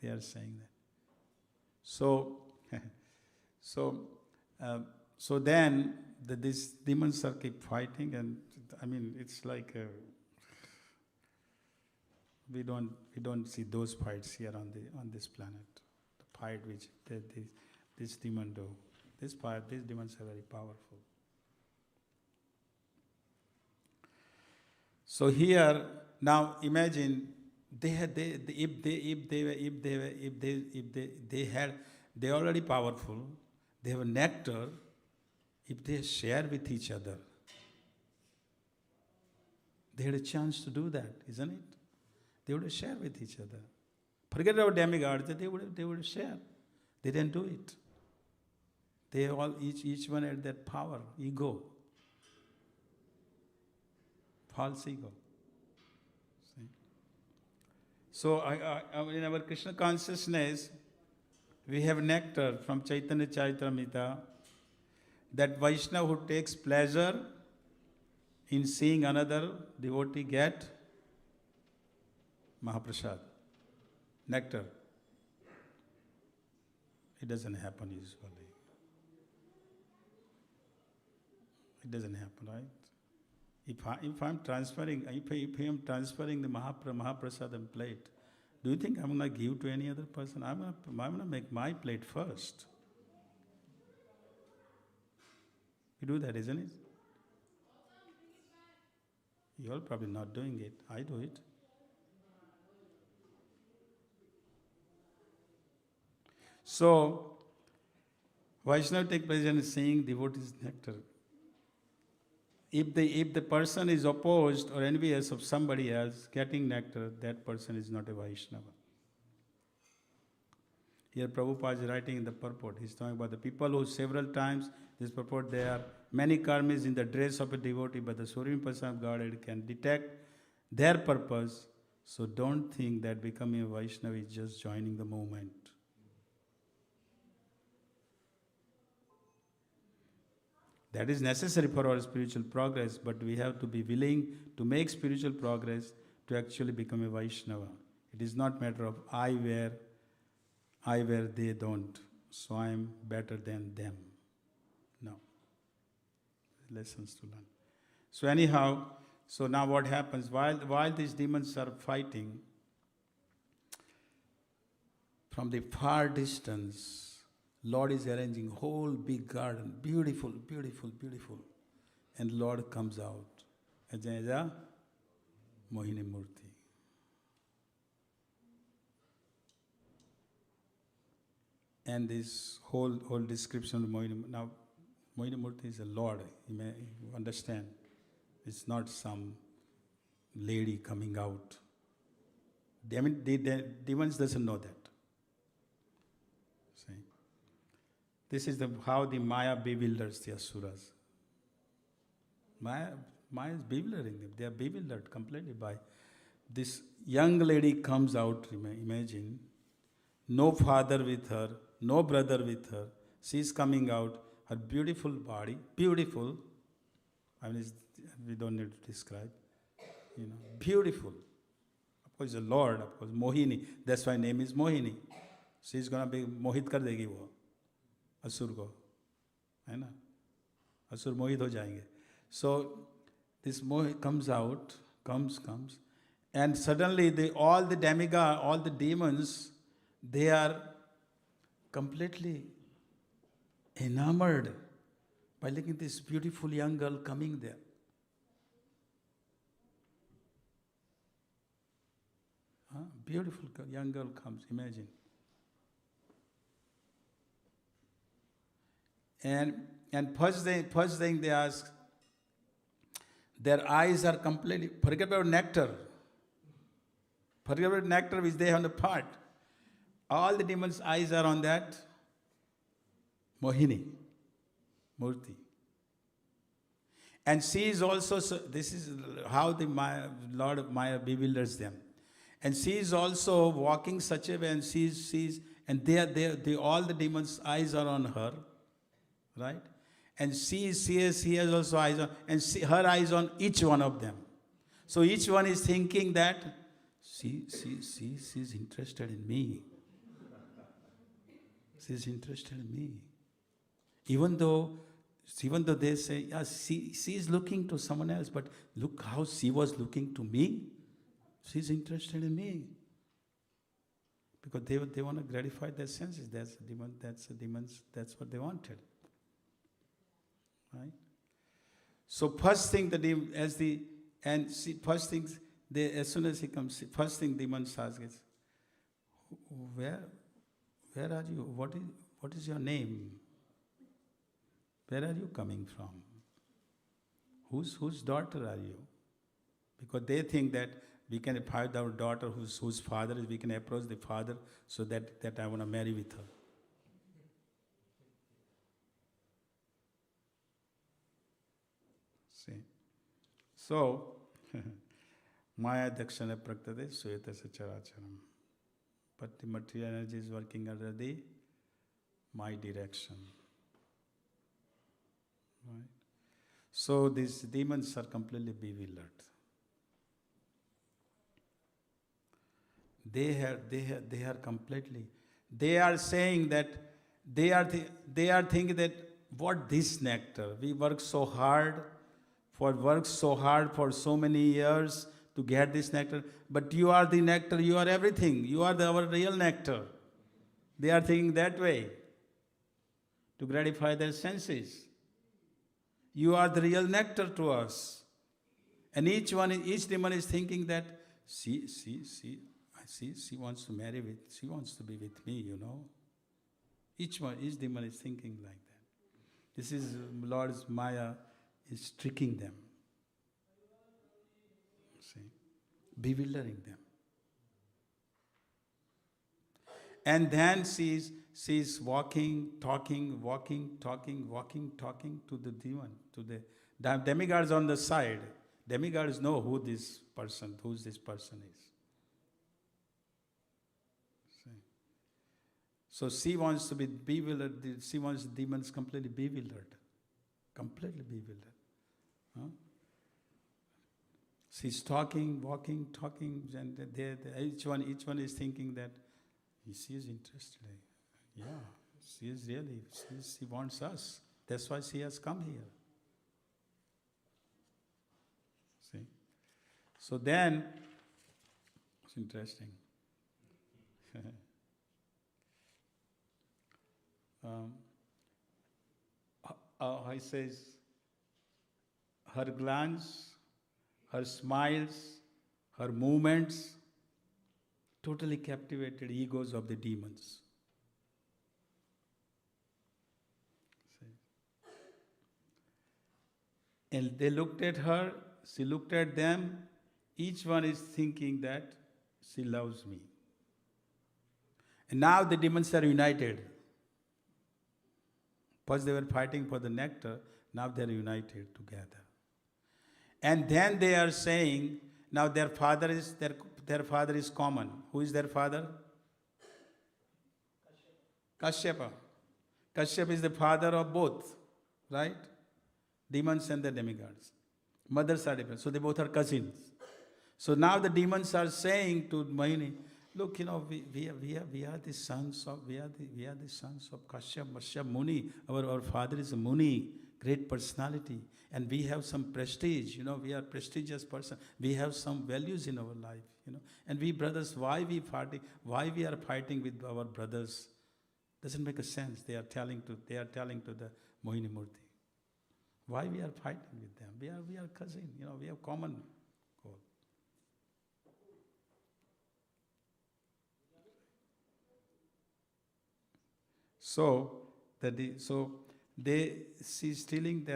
Speaker 1: They are saying that. So then these demons are keep fighting, and it's like we don't see those fights here on this planet. The fight which this demon do. These demons are very powerful. So here now imagine they're already powerful. They have a nectar. If they share with each other, they had a chance to do that, isn't it? They would share with each other. Forget about demigods. They would share. They didn't do it. They all each one had that power, ego, false ego. See? So in our Krishna consciousness, we have nectar from Chaitanya Charitamrita. That Vaishnava who takes pleasure in seeing another devotee get Mahaprasad, nectar. It doesn't happen usually. It doesn't happen, right? If I'm transferring the Mahaprasadam plate, do you think I'm going to give to any other person? I'm going to make my plate first. You do that, isn't it? You're probably not doing it. I do it. So, Vaishnava take pleasure in seeing devotees' nectar. If the person is opposed or envious of somebody else getting nectar, that person is not a Vaishnava. Here Prabhupada is writing in the purport. He's talking about the people who several times, this purport, there are many karmis in the dress of a devotee, but the Supreme Person of Godhead can detect their purpose. So don't think that becoming a Vaishnava is just joining the movement. That is necessary for our spiritual progress, but we have to be willing to make spiritual progress to actually become a Vaishnava. It is not matter of I wear, they don't, so I am better than them. No. Lessons to learn. So anyhow, so now what happens? While these demons are fighting, from the far distance, Lord is arranging whole big garden, beautiful, beautiful, beautiful. And Lord comes out as a Mohini Murti. And this whole description of Mohini, now Mohini Murti is a Lord, you understand. It's not some lady coming out. The demons doesn't know that. See? This is how the Maya bewilders the Asuras. Maya is bewildering them. They are bewildered completely by this young lady comes out, imagine, no father with her, no brother with her. She's coming out, her beautiful body, beautiful. I mean, we don't need to describe. Beautiful. Of course, the Lord, of course, Mohini. That's why name is Mohini. She's going to be मोहित कर देगी वो असुर को, है ना? असुर मोहित हो जाएंगे. So this Mohit comes out, comes, and suddenly all the demigods, all the demons, they are completely enamored by looking at this beautiful young girl coming there. Beautiful young girl comes, imagine. And first thing they ask, their eyes are completely, forget about nectar. Forget about nectar which they have on the part. All the demons' eyes are on that Mohini Murti. And she is also, this is how the Lord of Maya bewilders them. And she is also walking such a way, and and all the demons' eyes are on her, right? And she has also eyes on, and her eyes on each one of them. So each one is thinking that she's interested in me. She's interested in me. Even though they say, yeah, she is looking to someone else, but look how she was looking to me. She's interested in me. Because they want to gratify their senses. That's the demons, that's what they wanted. Right? So first thing as soon as he comes, first thing demons ask is, where are you? What is your name? Where are you coming from? Whose daughter are you? Because they think that we can find our daughter whose father is, we can approach the father so that I want to marry with her. See? So, Maya Dakshana Praktade Suyata Sacharacharam. But the material energy is working under my direction. Right? So these demons are completely bewildered. They are completely. They are saying that they are thinking that what this nectar? We work so hard for so many years to get this nectar. But you are the nectar. You are everything. You are our real nectar. They are thinking that way to gratify their senses. You are the real nectar to us. And each demon is thinking that she wants to marry she wants to be with me, Each demon is thinking like that. This is Lord's Maya is tricking them. See? Bewildering them. And then she's walking, talking to the demon, to the demigods on the side. Demigods know who this person is. See? So she wants to be bewildered. She wants demons completely bewildered. Huh? She's talking, and each one is thinking that she is interested. Yeah, she is really, she wants us. That's why she has come here. See? So then, it's interesting. He says, her glance her smiles, her movements, totally captivated egos of the demons. And they looked at her, she looked at them, each one is thinking that she loves me. And now the demons are united. First they were fighting for the nectar, now they are united together. And then they are saying, now their father is common. Who is their father? Kashyapa. Kashyapa is the father of both, right? Demons and the demigods. Mothers are different. So they both are cousins. So now the demons are saying to Mohini, look, we are the sons of Kashyap Muni. Our father is a Muni, great personality, and we have some prestige. We are prestigious person. We have some values in our life. And we brothers, why we are fighting with our brothers? Doesn't make a sense. They are telling to the Mohini Murti. Why we are fighting with them? We are cousin. We have common goal. She's stealing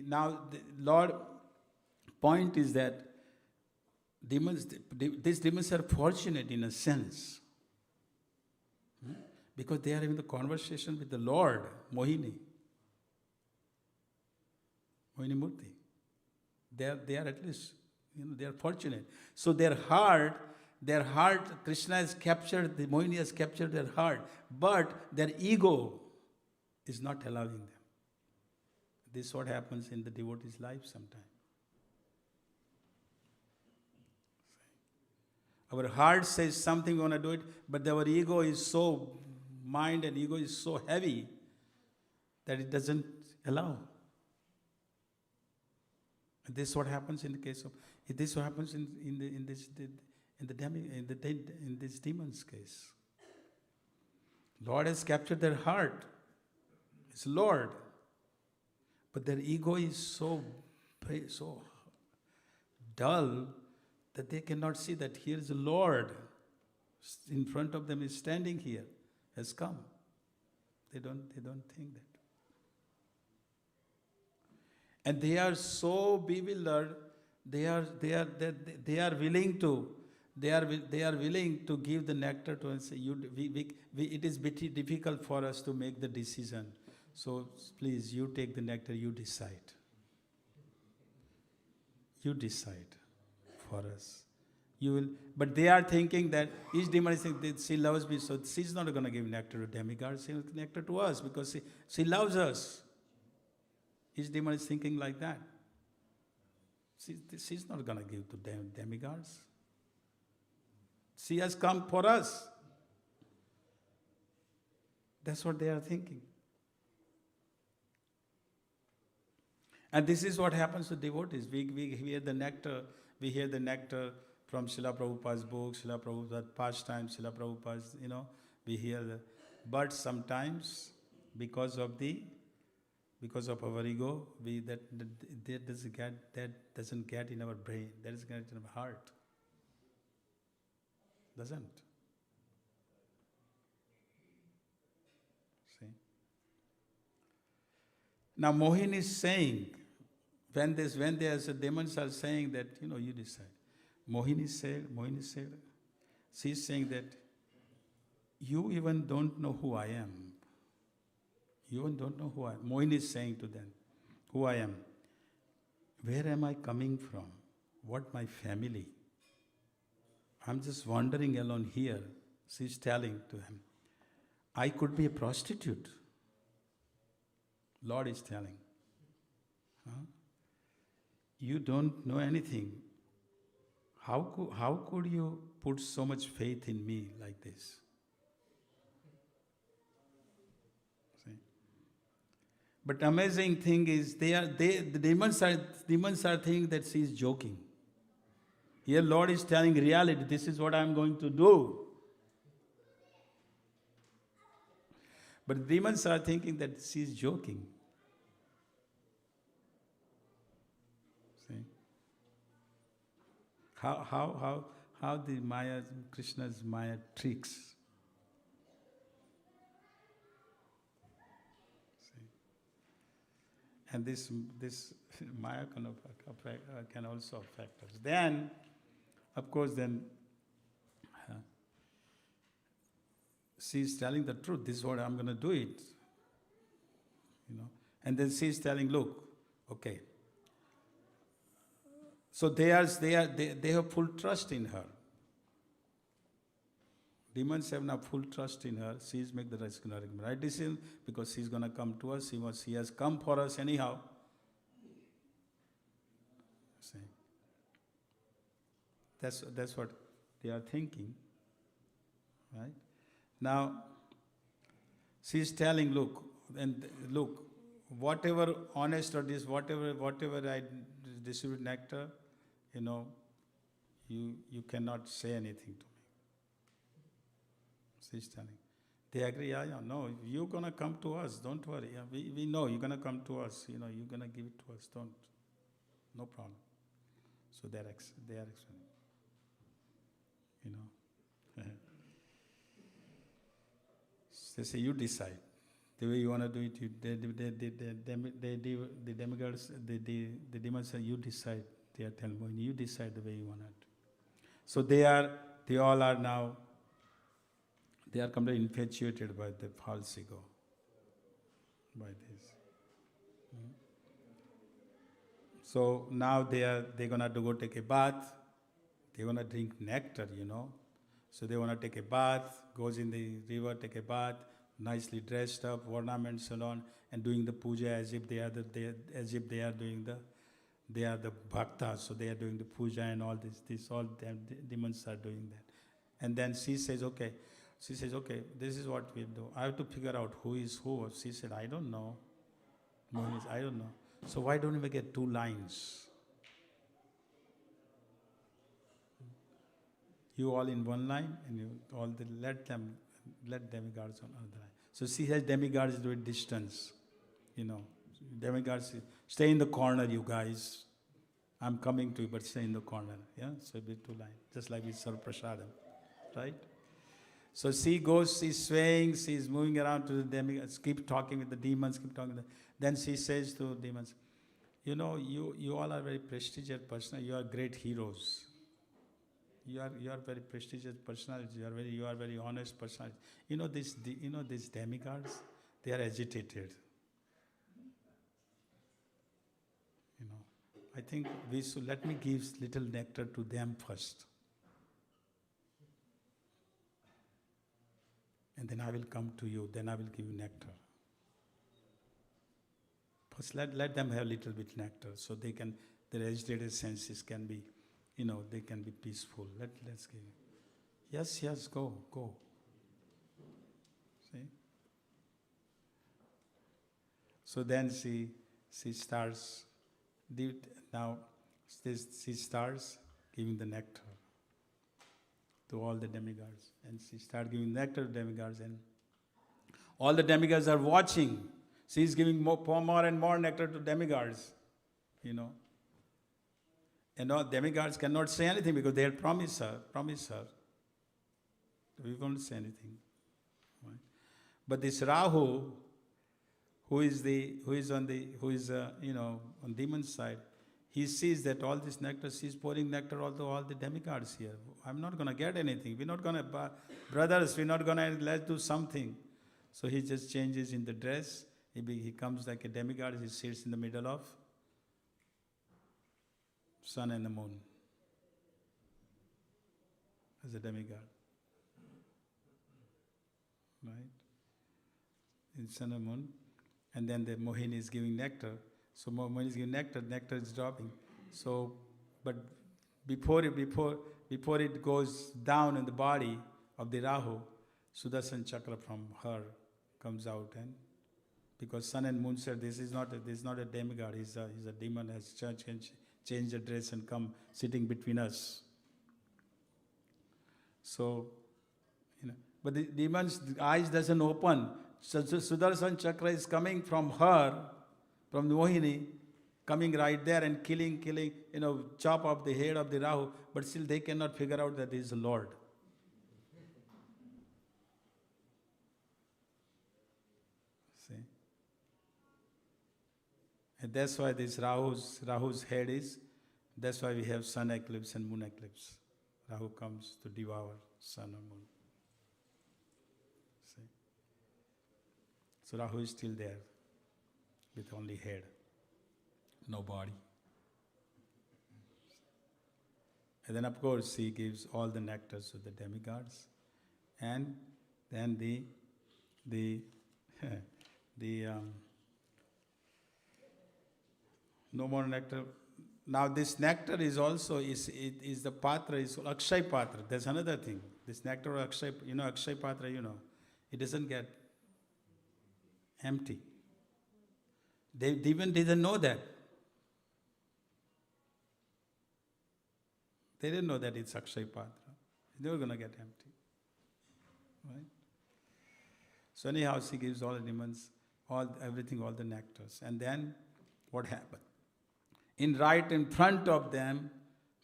Speaker 1: now the Lord point is that these demons are fortunate in a sense. Because they are having the conversation with the Lord, Mohini Murti. They are at least, they are fortunate. So their heart, Krishna has captured, the Mohini has captured their heart, but their ego is not allowing them. This is what happens in the devotee's life sometimes. Our heart says something, we want to do it, but our ego is so, mind and ego is so heavy that it doesn't allow. And this is what happens in the case of, this is what happens in this demon's case. Lord has captured their heart. It's Lord. But their ego is so dull that they cannot see that here is the Lord in front of them, is standing here, has come. They don't think that. And they are so bewildered. They are willing to give the nectar to and say, it is difficult for us to make the decision. So please, you take the nectar. You decide. You decide for us. You will. But they are thinking that each demon is thinking she loves me, so she's not going to give nectar to demigods. She will give nectar to us because she loves us. Each demon is thinking like that. She's not going to give to demigods. She has come for us. That's what they are thinking. And this is what happens to devotees. We hear the nectar. We hear the nectar from Srila Prabhupada's book, Srila Prabhupada's pastimes, Srila Prabhupada's, we hear that. But sometimes, because of our ego, that doesn't get in our brain, that doesn't get in our heart. Doesn't. See? Now Mohini is saying, when the demons are saying that, you decide. Mohini said, she's saying that you even don't know who I am. You even don't know who I am. Mohini is saying to them, who I am. Where am I coming from? What my family? I'm just wandering alone here. She's telling to him, I could be a prostitute. Lord is telling. You don't know anything. How could you put so much faith in me like this? See? But amazing thing is, the demons are thinking that she is joking. Here Lord is telling reality, this is what I am going to do. But the demons are thinking that she is joking. See? How the Maya, Krishna's Maya tricks. See? And this Maya can also affect us. Then, of course, she's telling the truth. This is what I'm going to do it. And then she's telling, look, okay. So they have full trust in her. Demons have now full trust in her. She's make the right decision because she's going to come to us. She has come for us anyhow. See? That's what they are thinking. Right? Now, she's telling, look, whatever honest or this, whatever I distribute nectar, you cannot say anything to me. She's telling. They agree, yeah, no, you're going to come to us, don't worry. Yeah, we know you're going to come to us, you're going to give it to us, no problem. So they are explaining. They say, you decide. The way you want to do it, the demigods, the demons say, you decide. They are telling me, you decide the way you want it. So they all are now, they are completely infatuated by the false ego, by this. So now they're going to go take a bath. They're going to drink nectar, So they want to take a bath, goes in the river, take a bath, nicely dressed up, ornaments and on, and doing the puja as if they are the bhaktas, so they are doing the puja and all this all demons are doing that. And then she says, okay, this is what we'll do. I have to figure out who is who. She said, I don't know. I don't know. So why don't we get 2 lines? You all in one line, and you all let demigods on another line. So she has demigods do it distance, Demigods stay in the corner, you guys. I'm coming to you, but stay in the corner. Yeah, so it'll be 2 lines, just like we serve prasadam, right? So she goes, she's swaying, she's moving around to the demigods, keep talking with the demons, Then she says to demons, you all are very prestigious person. You are great heroes. You are very prestigious personality. You are very honest personality. These demigods, they are agitated. I think we should let me give little nectar to them first. And then I will come to you, then I will give you nectar. First let them have a little bit nectar so their agitated senses can be, they can be peaceful. Let's give it. Yes, go. See? So then she starts, she starts giving the nectar to all the demigods. And she starts giving nectar to demigods, and all the demigods are watching. She's giving more and more nectar to demigods, And all demigods cannot say anything because they had promised her. We won't say anything. Right? But this Rahu, who is on demon's side, he sees that all this nectar, she's pouring nectar all the demigods here. I'm not going to get anything. We're not going to, brothers, we're not going to, let's do something. So he just changes in the dress. He comes like a demigod. He sits in the middle of sun and the moon as a demigod. Right? In sun and moon. And then the Mohini is giving nectar. So Mohini is giving nectar is dropping. So, but before it goes down in the body of the Rahu, Sudarshan Chakra from her comes out, and because sun and moon said this is not a demigod, he's a demon, has changed the dress and come sitting between us. So, but the demon's eyes doesn't open. So Sudarshan Chakra is coming from her, from the Mohini, coming right there and killing chop off the head of the Rahu, but still they cannot figure out that he is the Lord. See? And that's why this Rahu's head is, that's why we have sun eclipse and moon eclipse. Rahu comes to devour sun or moon. See? So Rahu is still there with only head, no body. And then of course he gives all the nectars to the demigods, and then the no more nectar. Now this nectar is also is the patra is Akshay Patra. That's another thing. This nectar of Akshay, Akshay Patra, it doesn't get empty. They even didn't know that. They didn't know that it's Akshay Patra. They were going to get empty. Right? So anyhow, she gives all the demons, everything, all the nectars. And then what happened? Right in front of them,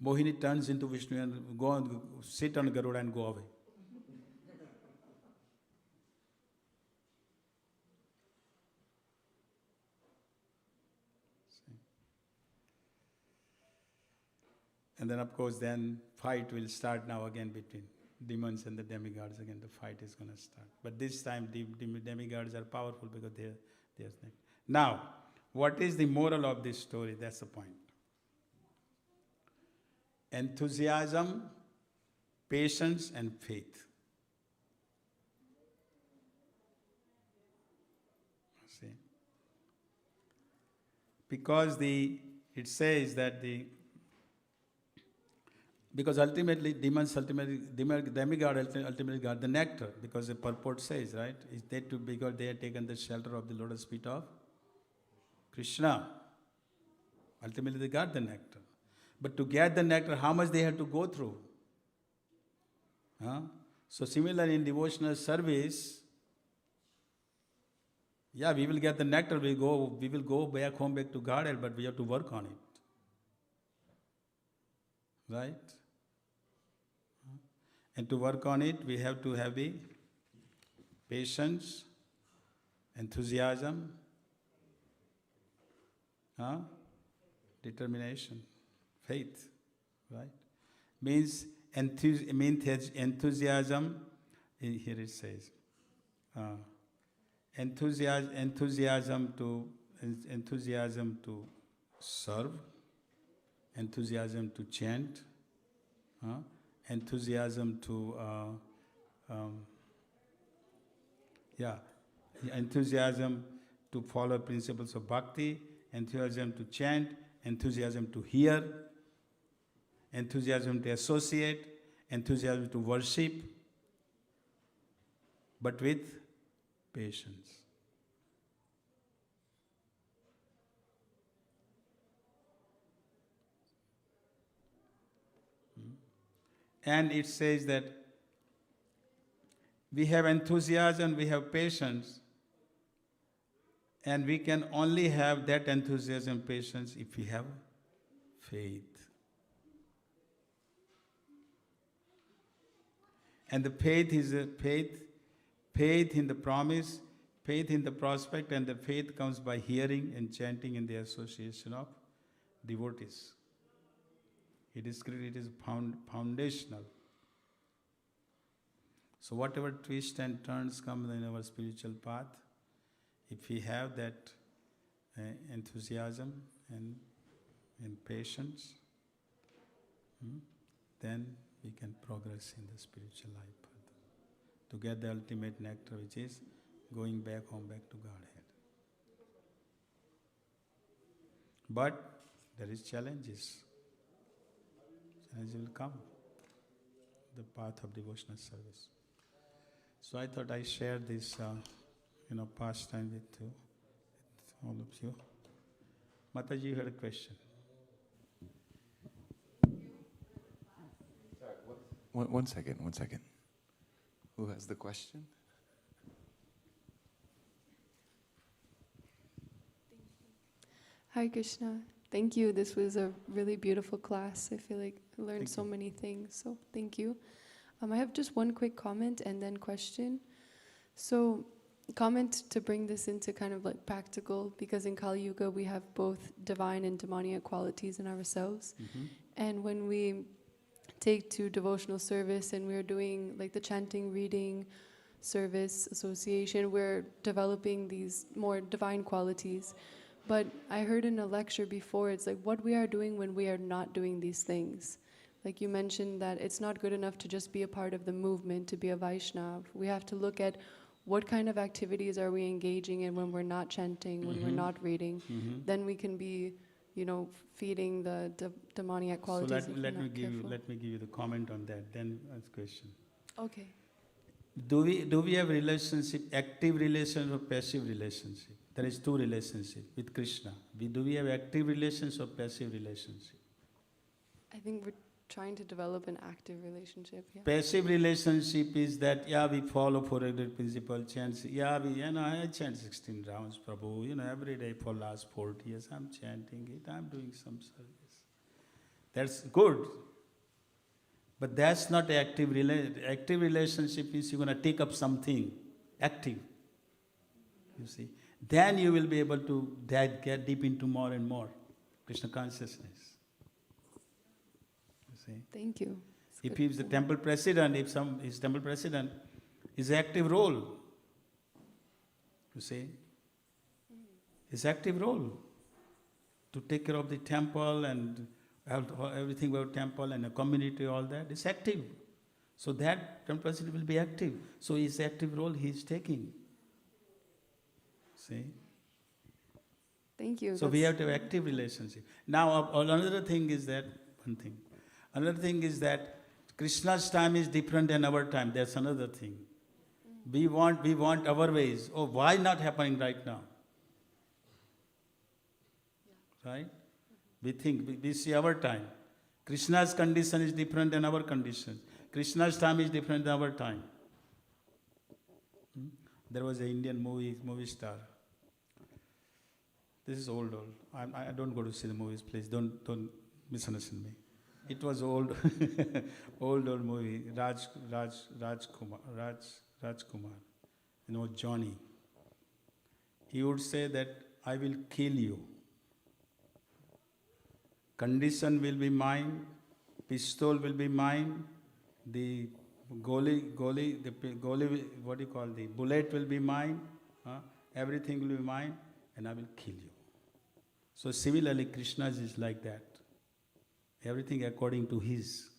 Speaker 1: Mohini turns into Vishnu and go and sit on Garuda and go away. And then of course then fight will start now again between demons and the demigods. Again the fight is going to start. But this time the demigods are powerful because they're snake. Now, what is the moral of this story? That's the point. Enthusiasm, patience and faith. See? Because it says that because ultimately demigod ultimately got the nectar, because the purport says, right, is they too, because they had taken the shelter of the lotus feet of Krishna. Ultimately they got the nectar. But to get the nectar, how much they had to go through? So similarly in devotional service, we will get the nectar, we will go back home, back to Godhead, but we have to work on it. Right? And to work on it, we have to have the patience, enthusiasm, determination, faith, right? Means enthusiasm, here it says, enthusiasm to serve, enthusiasm to chant, enthusiasm to enthusiasm to follow principles of bhakti, enthusiasm to chant, enthusiasm to hear, enthusiasm to associate, enthusiasm to worship, but with patience. And it says that we have enthusiasm, we have patience, and we can only have that enthusiasm, patience, if we have faith. And the faith is faith in the promise, faith in the prospect, and the faith comes by hearing and chanting in the association of devotees. It is foundational. So whatever twists and turns come in our spiritual path, if we have that enthusiasm and patience, then we can progress in the spiritual life further, to get the ultimate nectar, which is going back home, back to Godhead. But there is challenges. Challenges will come. The path of devotional service. So I thought I share this, pastime with all of you. Mataji, you had a question.
Speaker 2: One second. Who has the question?
Speaker 3: Hare Krishna. Thank you. This was a really beautiful class. I feel like I learned
Speaker 1: Thank
Speaker 3: so
Speaker 1: you.
Speaker 3: many things. So thank you. I have just one quick comment and then question. So, comment to bring this into kind of like practical, because in Kali Yuga we have both divine and demoniac qualities in ourselves. And when we take to devotional service and we're doing like the chanting, reading, service, association, we're developing these more divine qualities. But I heard in a lecture before, it's like what we are doing when we are not doing these things. Like you mentioned that it's not good enough to just be a part of the movement, to be a Vaishnav. We have to look at what kind of activities are we engaging in when we're not chanting, when we're not reading. Then we can be, feeding the demoniac
Speaker 1: So
Speaker 3: qualities. if we're
Speaker 1: let me
Speaker 3: not
Speaker 1: give you
Speaker 3: careful.
Speaker 1: let me give you the comment on that. Then ask question.
Speaker 3: Okay.
Speaker 1: Do we have relationship, active relationship or passive relationship? There is two relationship with Krishna. Do we have active relationship or passive relationship?
Speaker 3: I think we're trying to develop an active relationship. Yeah.
Speaker 1: Passive relationship is that we follow 400 principle chants. I chant 16 rounds, Prabhu. Every day for last 40 years I'm chanting it. I'm doing some service. That's good. But that's not active relationship. Active relationship is you're going to take up something active. You see. Then you will be able to get deep into more and more Krishna consciousness. You see.
Speaker 3: Thank you. It's
Speaker 1: If
Speaker 3: good.
Speaker 1: he is the temple president, his temple president is active role. You see. His active role to take care of the temple and everything about temple and the community, all that is active. So that temple president will be active. So his active role he is taking. See?
Speaker 3: Thank you.
Speaker 1: So we have to have active relationship. Now another thing is that, one thing. Another thing is that Krishna's time is different than our time. That's another thing. We want our ways. Oh, why not happening right now? Right? We think, we see our time. Krishna's condition is different than our condition. Krishna's time is different than our time. There was an Indian movie star. This is old. I don't go to see the movies, please. Don't misunderstand me. It was old movie. Rajkumar. Johnny. He would say that I will kill you. Condition will be mine, pistol will be mine, the bullet will be mine, everything will be mine, and I will kill you. So similarly, Krishna is like that. Everything according to his.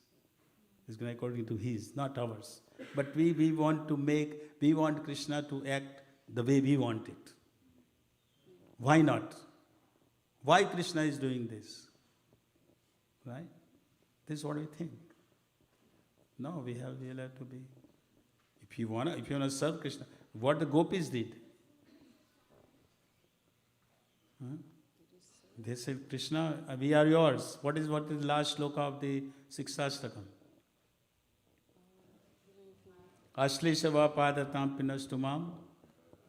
Speaker 1: Is going according to his, not ours. But we want Krishna to act the way we want it. Why not? Why Krishna is doing this? Right? This is what we think. No, we'll have to be. If you wanna serve Krishna, what the gopis did. They said, Krishna, we are yours. What is the last sloka of the Sikshastakam? Ashlishava padatam pinastumam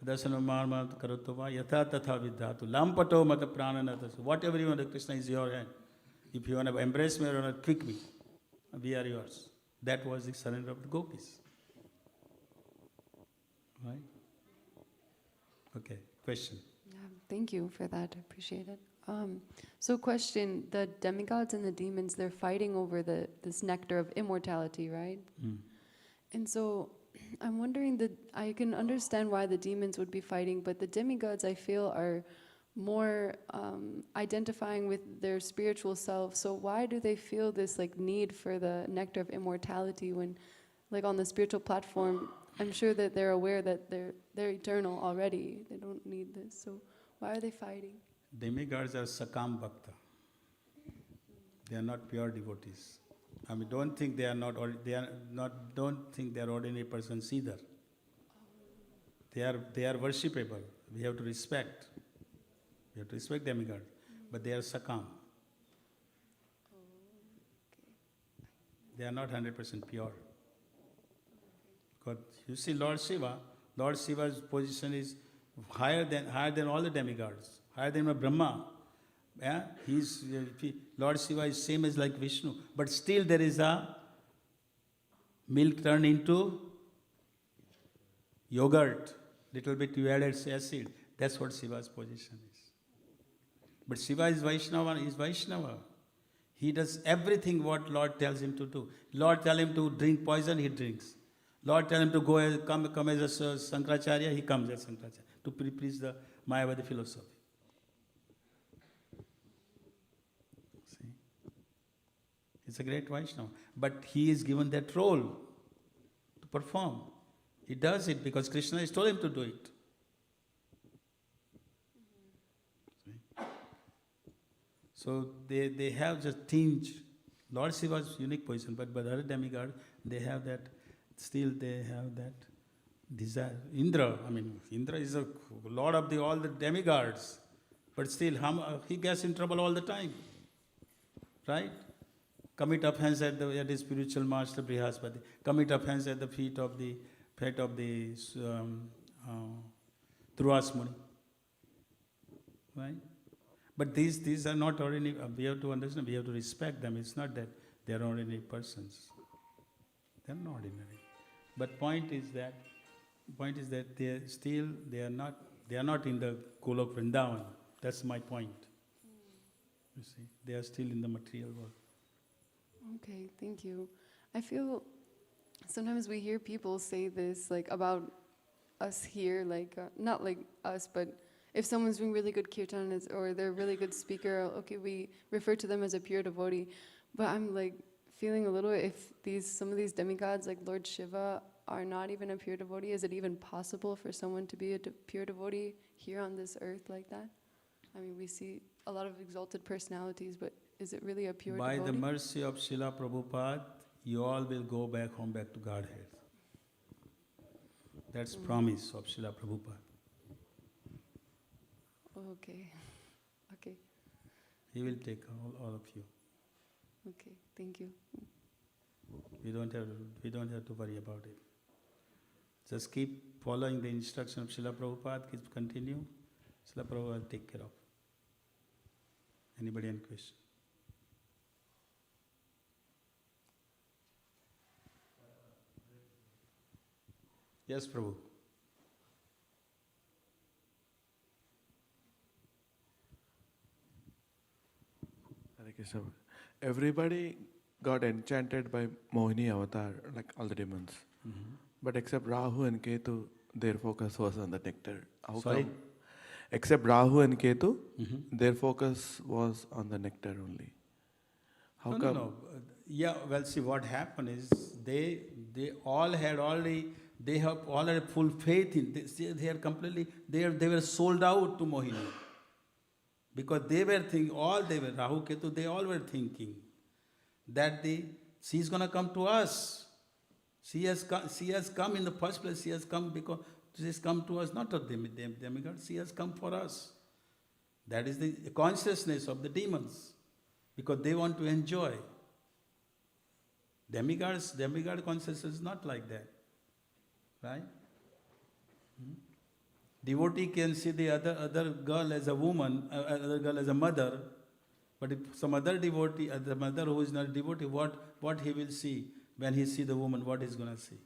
Speaker 1: dasanamar karutava yatha tatha vidhatu lampato mata prananatas. Whatever you want, Krishna is your hand. If you want to embrace me or not, kick me. We are yours. That was the surrender of the gopis. Right? Okay, question.
Speaker 3: Thank you for that. I appreciate it. So question, the demigods and the demons, they're fighting over this nectar of immortality, right? And so I'm wondering that I can understand why the demons would be fighting, but the demigods I feel are more identifying with their spiritual self. So why do they feel this need for the nectar of immortality when, on the spiritual platform, I'm sure that they're aware that they're eternal already. They don't need this. So why are they fighting?
Speaker 1: Demigods are Sakam Bhakta. They are not pure devotees. Don't think they are don't think they are ordinary persons either. They are worshipable. We have to respect. We have to respect demigods. But they are Sakam. They are not 100% pure. Because you see Lord Shiva's position is higher than all the demigods, higher than Brahma. Yeah? Lord Shiva is same as like Vishnu, but still there is a milk turned into yogurt. Little bit you added acid. That's what Shiva's position is. But Shiva is Vaishnava. He does everything what Lord tells him to do. Lord tell him to drink poison, he drinks. Lord tell him to come as a Sankaracharya, he comes as Sankaracharya to preach the Mayavadi philosophy. See? It's a great Vaishnava. But he is given that role to perform. He does it because Krishna has told him to do it. See? So they have just tinge. Lord Shiva's unique position, but other demigods, they have that, still they have that desire. Indra is a lord of all the demigods, but still he gets in trouble all the time. Right? Commit offense at his spiritual master Brihaspati. Commit offense at the feet of the Durvas Muni. Right? But these are not ordinary. We have to understand. We have to respect them. It's not that they are ordinary persons. They are not ordinary. But point is that they are not in the Golok Vrindavan. That's my point. You see, they are still in the material world.
Speaker 3: Okay, thank you. I feel sometimes we hear people say this like about us here, like not like us, but if someone's doing really good kirtan or they're a really good speaker, okay, we refer to them as a pure devotee. But I'm like feeling a little, if some of these demigods like Lord Shiva are not even a pure devotee, is it even possible for someone to be a pure devotee here on this earth like that? I mean, we see a lot of exalted personalities, but is it really a pure devotee?
Speaker 1: By the mercy of Srila Prabhupada, you all will go back home, back to Godhead. That's promise of Srila Prabhupada.
Speaker 3: Okay. Okay.
Speaker 1: He will take all of you.
Speaker 3: Okay. Thank you.
Speaker 1: We don't have to worry about it. Just keep following the instruction of Srila Prabhupada. Keep continue. Srila Prabhupada will take care of. Anybody any question? Yes, Prabhu.
Speaker 4: Hare Krishna. Everybody got enchanted by Mohini avatar, like all the demons.
Speaker 1: Mm-hmm.
Speaker 4: But except Rahu and Ketu, their focus was on the nectar. How
Speaker 1: Sorry?
Speaker 4: come? Except Rahu and Ketu,
Speaker 1: Mm-hmm.
Speaker 4: their focus was on the nectar only. How come?
Speaker 1: No. Yeah, well, see, what happened is they have already full faith in. They are completely. They were sold out to Mohini. Because they were thinking, Rahu Ketu, they all were thinking that she's going to come to us. She has come in the first place. She has come because she has come to us, not to demigod. She has come for us. That is the consciousness of the demons, because they want to enjoy. Demigod consciousness is not like that, right? Devotee can see the other girl as a woman, other girl as a mother, but if some other devotee, the mother who is not a devotee, what he will see when he see the woman? What he's going to see?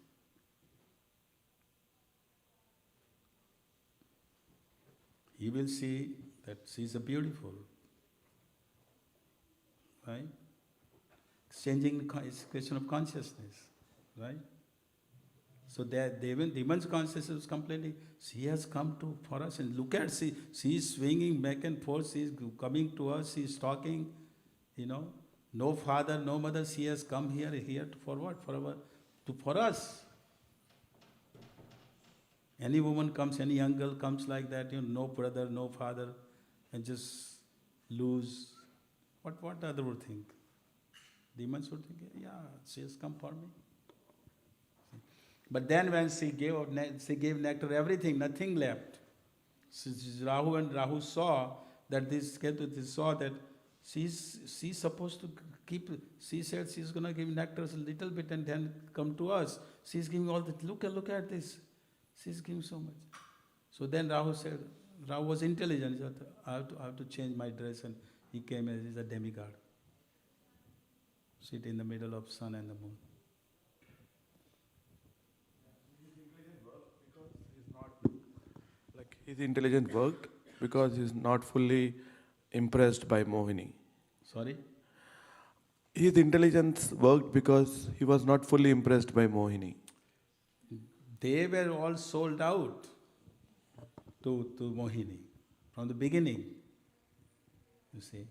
Speaker 1: He will see that she is a beautiful, right? Changing is a question of consciousness, right? So that demon's consciousness is completely, she has come for us, and look at, she is swinging back and forth, she is coming to us, she is talking, no father, no mother, she has come here for what? For us. Any woman comes, any young girl comes like that, no brother, no father, and just lose. What other would think? Demons would think, yeah, she has come for me. But then when she gave nectar, everything, nothing left. Rahu saw that she's supposed to keep. She said she's going to give nectar a little bit and then come to us. She's giving all that. Look at this. She's giving so much. So then Rahu was intelligent. He said, I have to change my dress and he came as a demigod. Sit in the middle of sun and the moon.
Speaker 4: Like his intelligence worked because he's not fully impressed by Mohini.
Speaker 1: Sorry?
Speaker 4: His intelligence worked because he was not fully impressed by Mohini.
Speaker 1: They were all sold out to Mohini from the beginning. You see,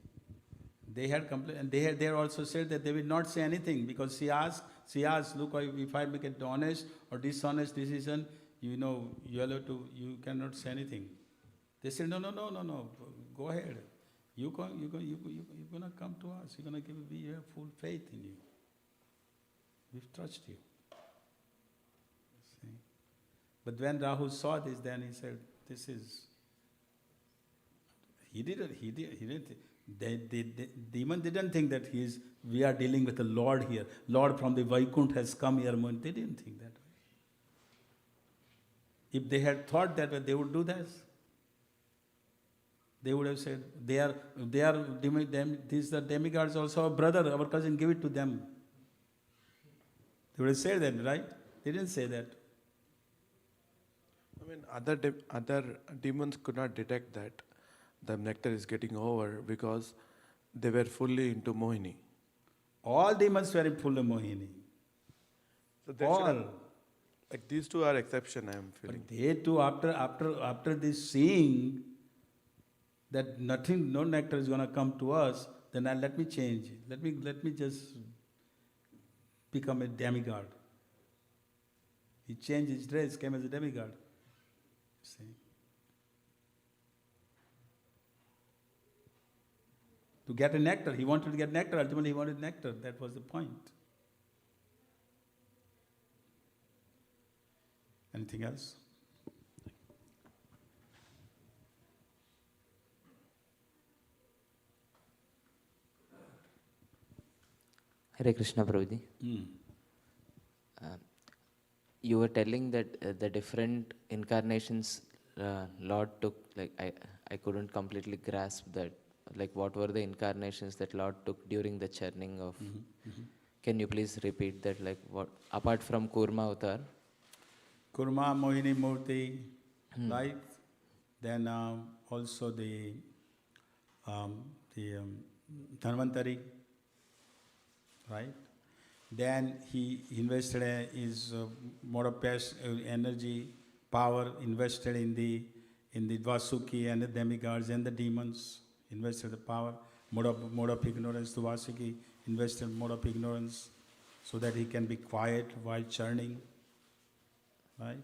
Speaker 1: they had complained, and they also said that they will not say anything because she asked, look, if I make a honest or dishonest decision, you cannot say anything. They said, no, go ahead. You're gonna come to us. We have full faith in you. We trust you. See? But when Rahul saw this, then he said, this is. He didn't. The demon didn't think that we are dealing with the Lord here. Lord from the Vaikuntha has come here. They didn't think that way. If they had thought that way, they would do this. They would have said, these are demigods, also our brother, our cousin, give it to them. They would have said that, right? They didn't say that.
Speaker 4: I mean, other demons could not detect that the nectar is getting over because they were fully into Mohini.
Speaker 1: All demons were full of Mohini.
Speaker 4: So they
Speaker 1: All.
Speaker 4: Like these two are exception, I am feeling.
Speaker 1: But they too, after this seeing that no nectar is going to come to us, then let me change. Let me just become a demigod. He changed his dress, came as a demigod. See? To get a nectar, he wanted to get nectar. Ultimately, he wanted nectar. That was the point. Anything else?
Speaker 5: Hare Krishna, Prabhuji. You were telling that the different incarnations Lord took, like I couldn't completely grasp that. Like what were the incarnations that Lord took during the churning of? Can you please repeat that? Like what, apart from Kurma Avatar?
Speaker 1: Kurma, Mohini Murti, right? Then also the Dhanvantari, right? Then he invested his mode of energy, power, invested in the Vasuki and the demigods and the demons, invested the power, mode of ignorance to Vasuki, invested mode of ignorance so that he can be quiet while churning, right?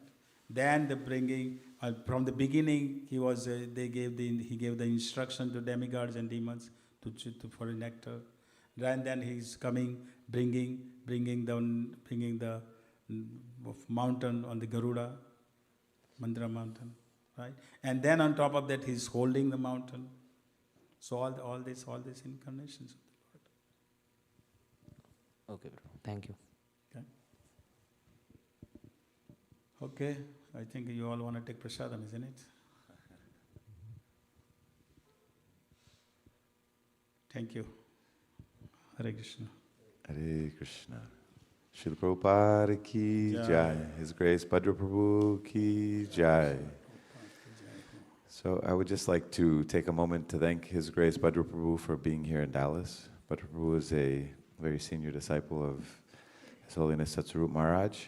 Speaker 1: Then the bringing, from the beginning, he gave the instruction to demigods and demons for the nectar. And then he's coming, bringing the mountain on the Garuda, Mandira mountain, right? And then on top of that, he's holding the mountain. So all these incarnations of the Lord.
Speaker 5: Okay, bro. Thank you.
Speaker 1: Okay, I think you all want to take prasadam, isn't it? Thank you. Hare Krishna.
Speaker 2: Hare Krishna. Srila Prabhupada ki jai. His Grace Bhadra Prabhu ki jai. So I would just like to take a moment to thank His Grace Bhadra Prabhu for being here in Dallas. Bhadra Prabhu is a very senior disciple of His Holiness Satsarup Maharaj.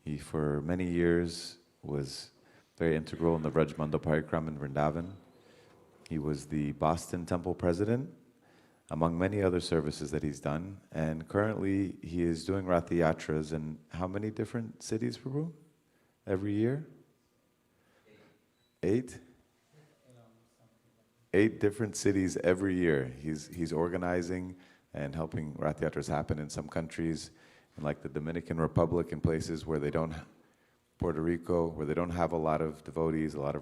Speaker 2: He, for many years, was very integral in the Vrajmanda Parikram in Vrindavan. He was the Boston Temple president, among many other services that he's done. And currently, he is doing Ratha Yatras in how many different cities, Prabhu? Every year? 8? 8 different cities every year. He's organizing and helping Ratha Yatras happen in some countries, in like the Dominican Republic, in places where they don't, Puerto Rico, where they don't have a lot of devotees, a lot of